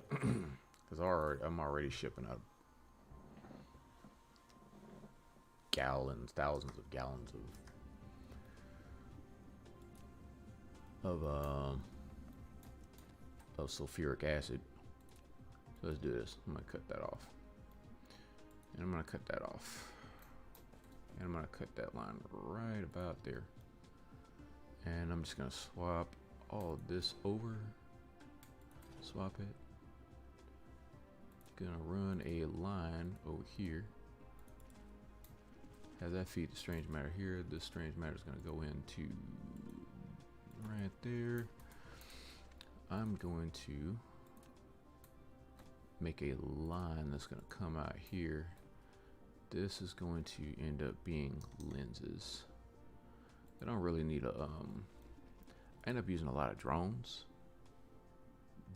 Because I'm already shipping out gallons, thousands of gallons of sulfuric acid. So let's do this. I'm gonna cut that off, and I'm gonna cut that off, and I'm gonna cut that line right about there, and I'm just gonna swap all of this over. Swap it. Gonna run a line over here. Have that feed the strange matter here. This strange matter is gonna go into right there. I'm going to make a line that's going to come out here. This is going to end up being lenses. I don't really need a I end up using a lot of drones,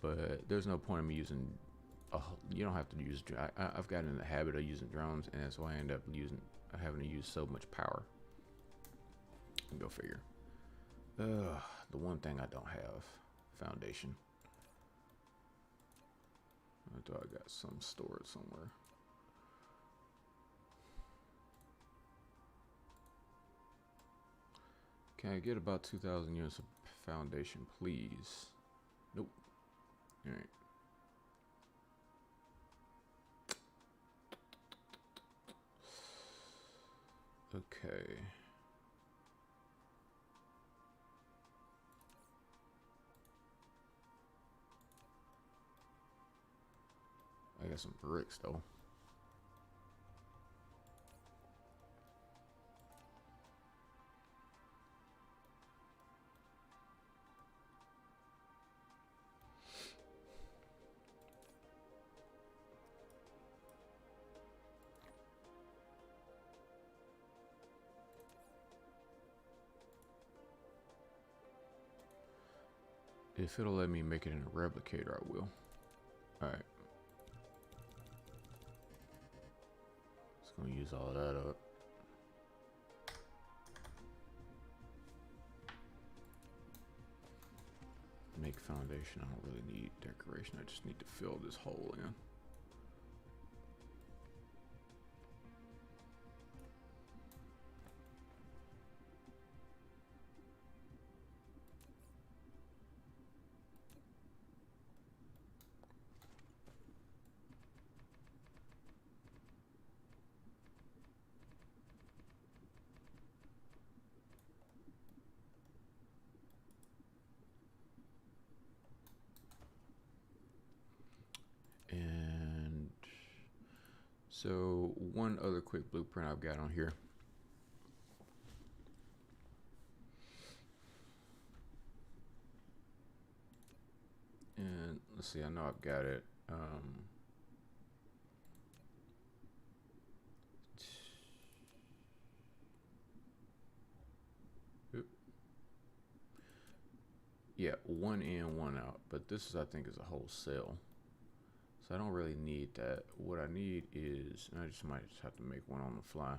but there's no point in me using you don't have to use I've gotten in the habit of using drones, and that's why I end up having to use so much power. Go figure. The one thing I don't have, foundation. I thought I got some stored somewhere. Can I get about 2,000 units of foundation, please? Nope. All right. Okay. I got some bricks though. If it'll let me make it in a replicator, I will. Alright. Just gonna use all that up. Make foundation. I don't really need decoration. I just need to fill this hole in. And so one other quick blueprint I've got on here. And let's see, I know I've got it. Yeah, one in, one out. But this is, I think, is a whole cell. So I don't really need that. What I need is, and I just might just have to make one on the fly.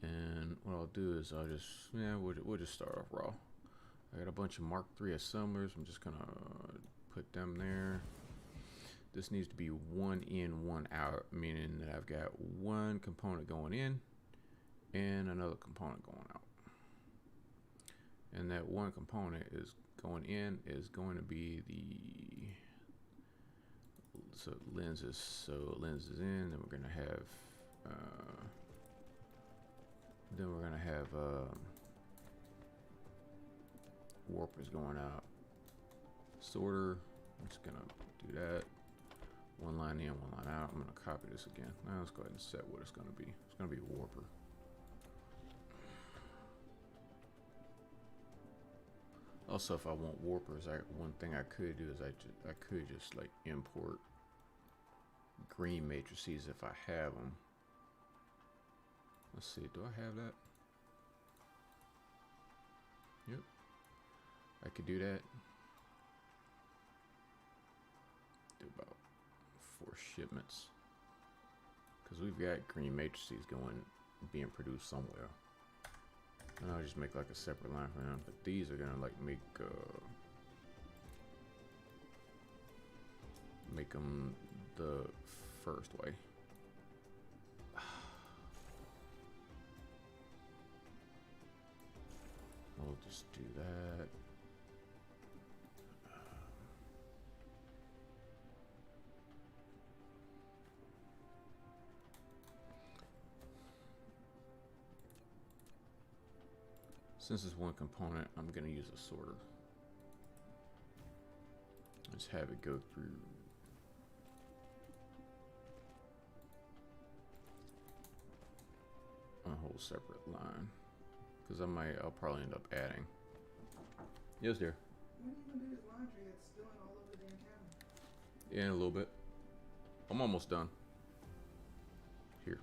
And what I'll do is I'll just, we'll just start off raw. I got a bunch of Mark III assemblers. I'm just gonna put them there. This needs to be one in, one out, meaning that I've got one component going in and another component going out. And that one component is going in is going to be the lenses. So lenses in, then we're gonna have warpers going out. Sorter, I'm just gonna do that. One line in, one line out. I'm gonna copy this again. Now let's go ahead and set what it's gonna be. It's gonna be warper. Also, if I want warpers, one thing I could do is I could just like import green matrices if I have them. Let's see, do I have that? Yep, I could do that. Do about 4 shipments because we've got green matrices being produced somewhere. And I'll just make like a separate line for them, but these are gonna like make them the first way. We'll just do that. Since it's one component, I'm gonna use a sorter. Just have it go through a whole separate line, because I'll probably end up adding. Yes, dear. When are you gonna do his laundry? It's spilling all over the damn cabinet. Yeah, in a little bit. I'm almost done. Here.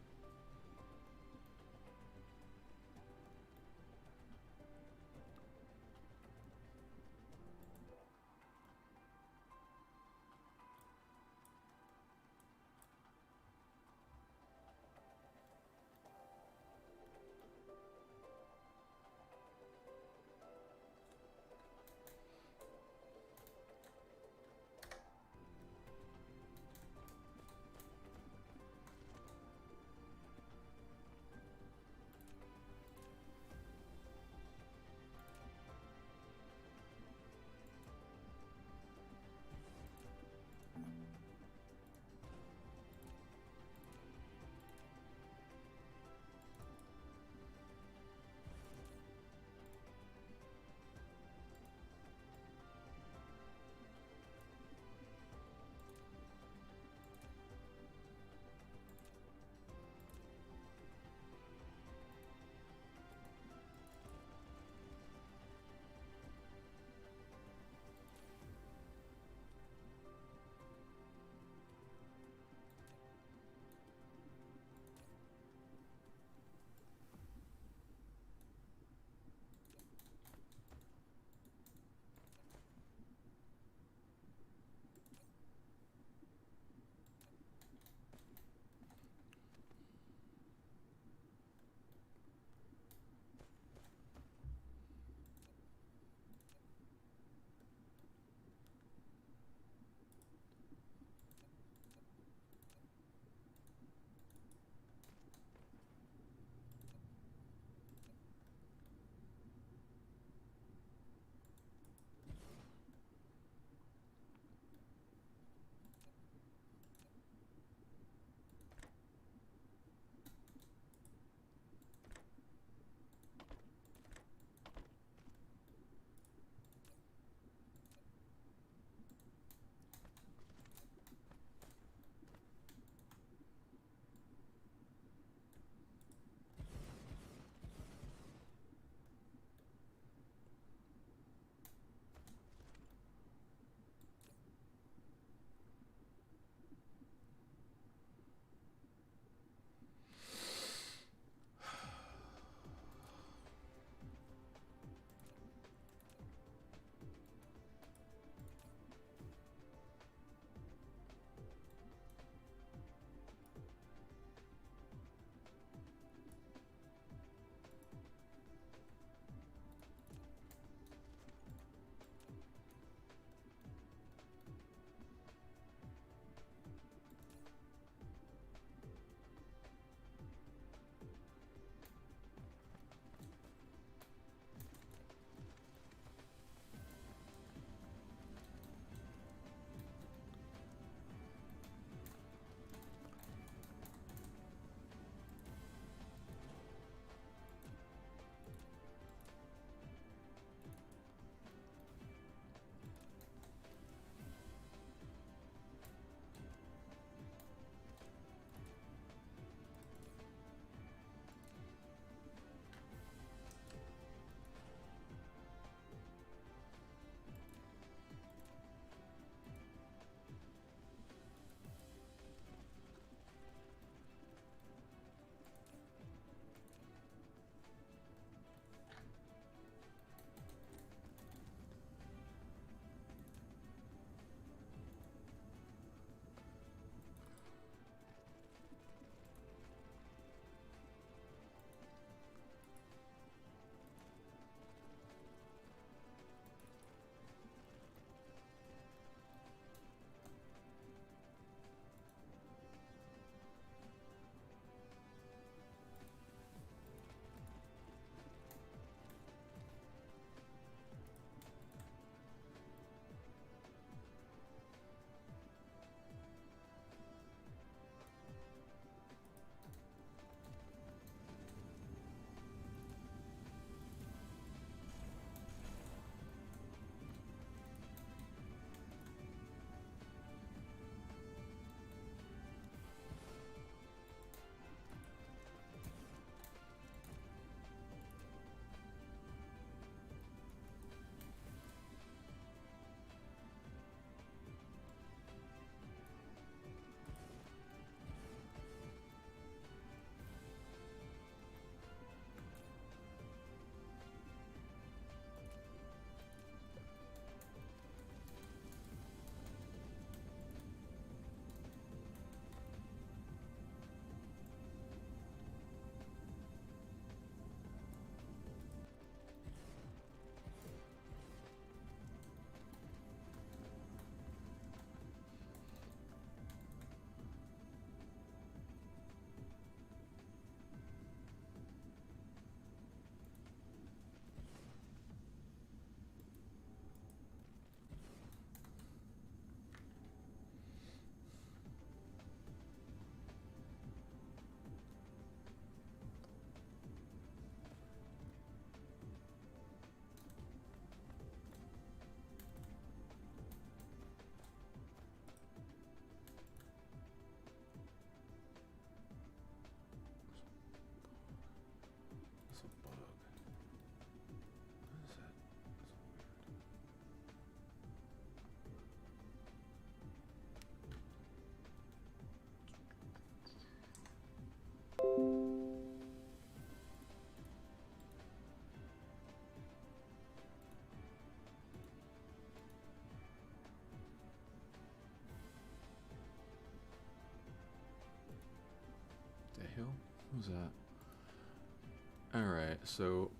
was that? All right, so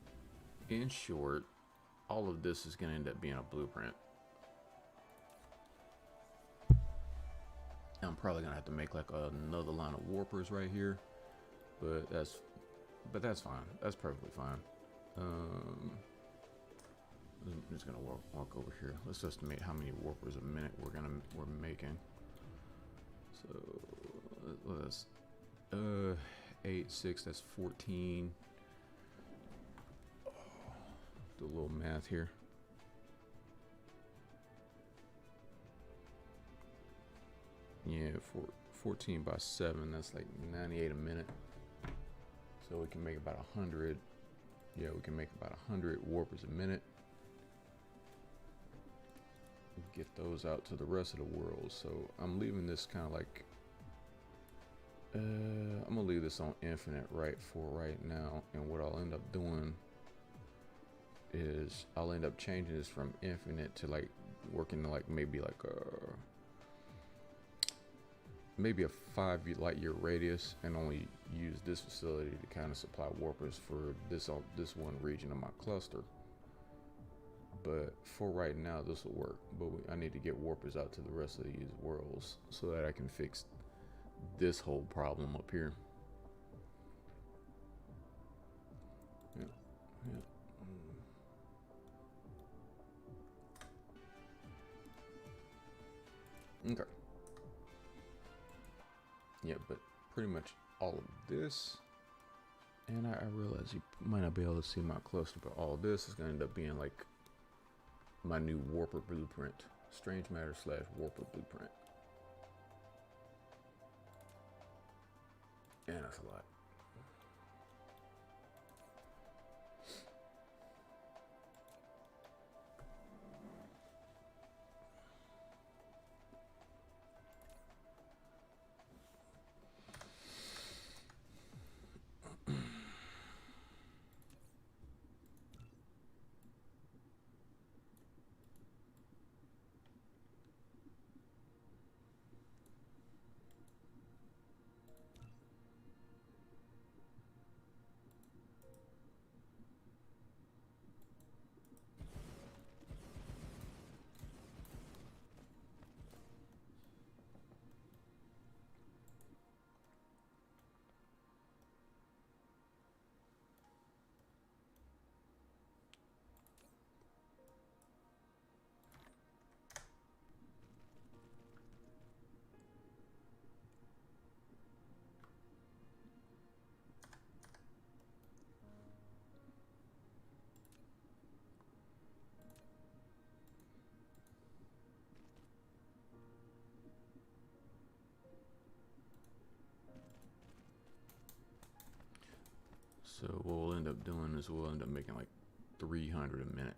in short, all of this is going to end up being a blueprint. I'm probably going to have to make like another line of warpers right here, but that's fine. That's perfectly fine. I'm just gonna walk over here. Let's estimate how many warpers a minute we're making. So that's 8, 6. That's 14. Do a little math here. Yeah, 14 by 7. That's like 98 a minute. So we can make about 100. Yeah, we can make about 100 warpers a minute. Get those out to the rest of the world. So I'm leaving this kind of like I'm gonna leave this on infinite for right now, and what I'll end up doing is I'll end up changing this from infinite to like working to like maybe a 5 light year radius, and only use this facility to kind of supply warpers for this one region of my cluster. But for right now, this will work. But I need to get warpers out to the rest of these worlds so that I can fix this whole problem up here. Yeah. Okay. Yeah, but pretty much all of this, and I realize you might not be able to see my cluster, but all of this is going to end up being like my new warper blueprint. Strange matter / warper blueprint. And that's a lot. So what we'll end up doing is we'll end up making like 300 a minute.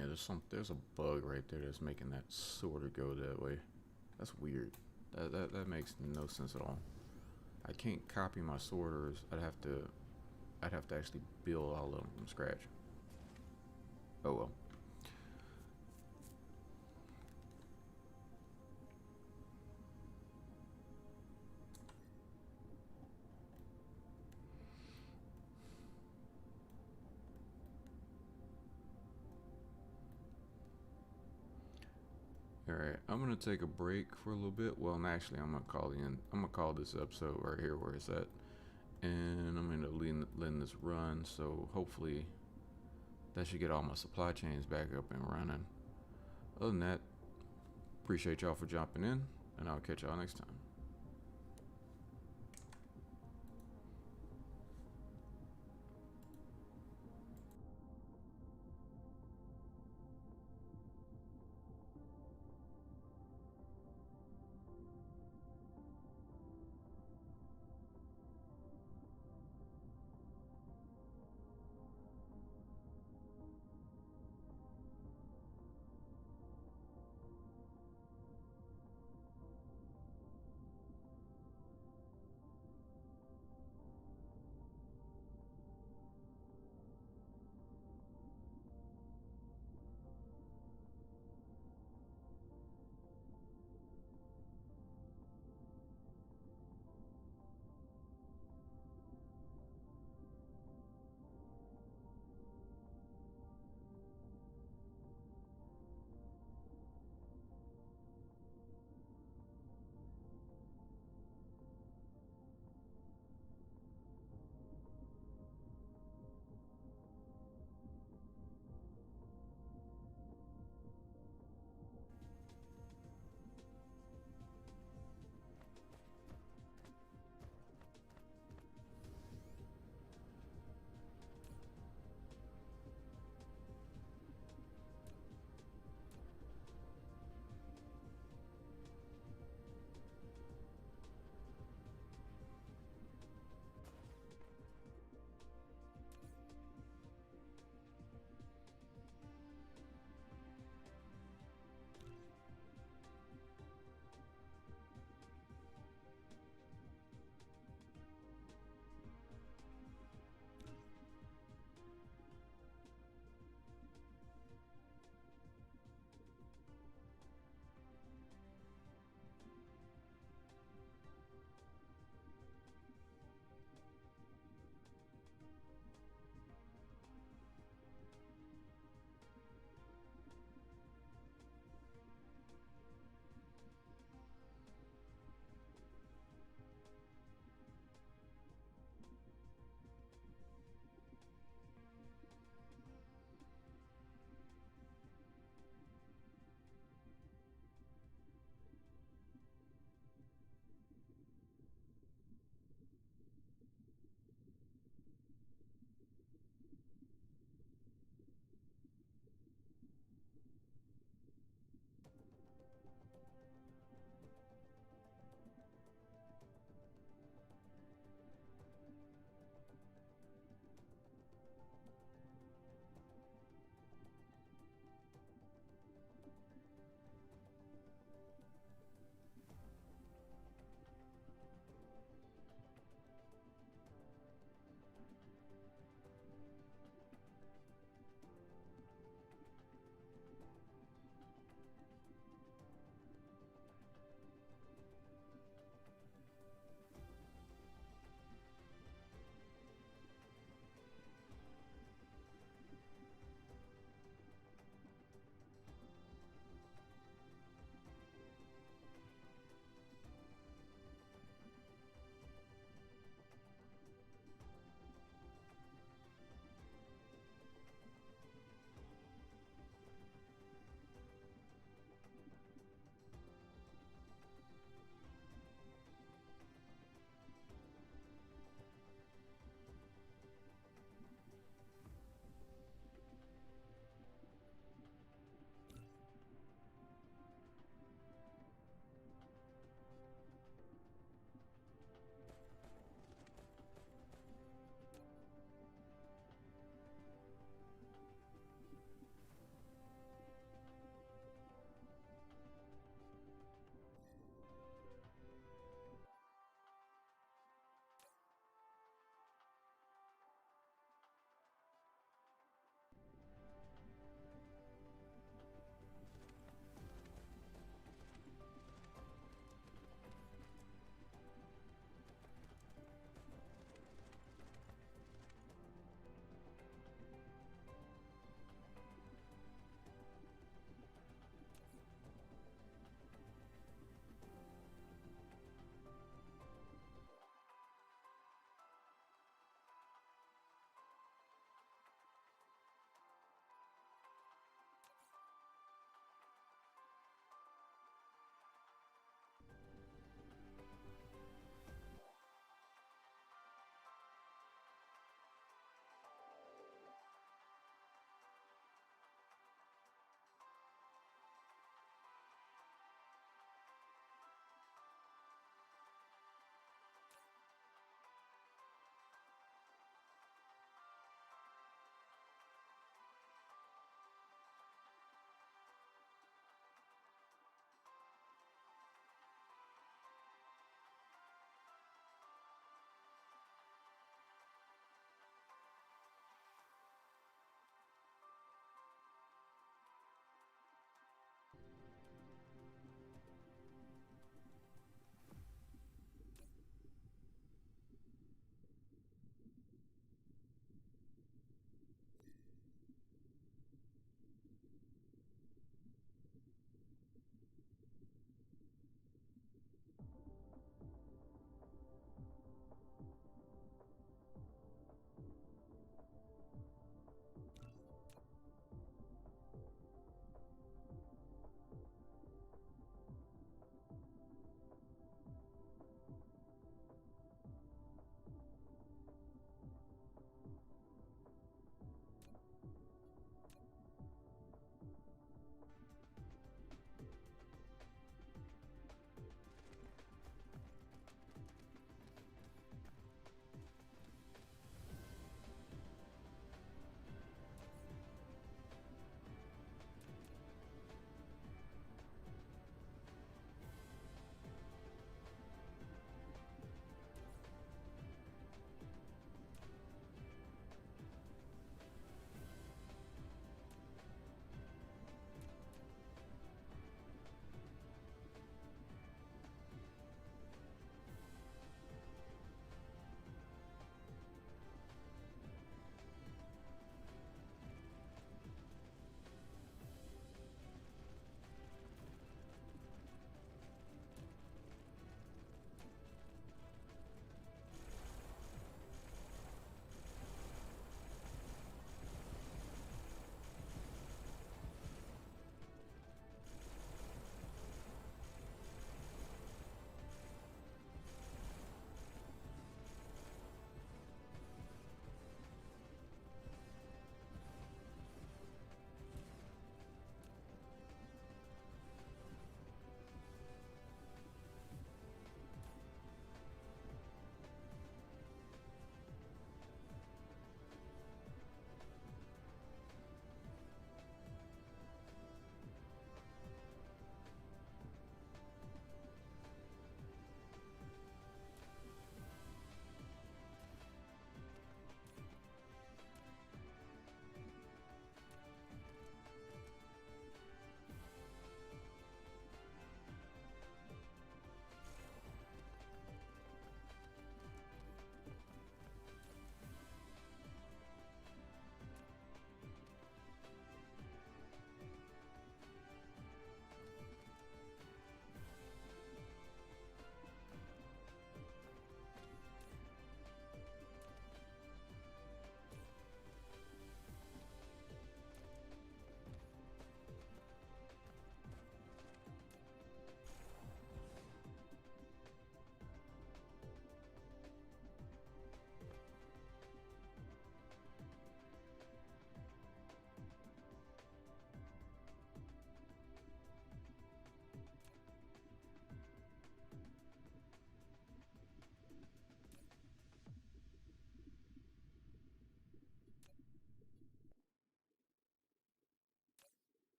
Yeah, there's a bug right there that's making that sorter go that way. That's weird. That makes no sense at all. I can't copy my sorters. I'd have to actually build all of them from scratch. Oh well. All right, I'm gonna take a break for a little bit. Well, I'm gonna call the end. I'm gonna call this episode right here where it's at, and I'm gonna letting this run. So hopefully that should get all my supply chains back up and running. Other than that, appreciate y'all for jumping in, and I'll catch y'all next time.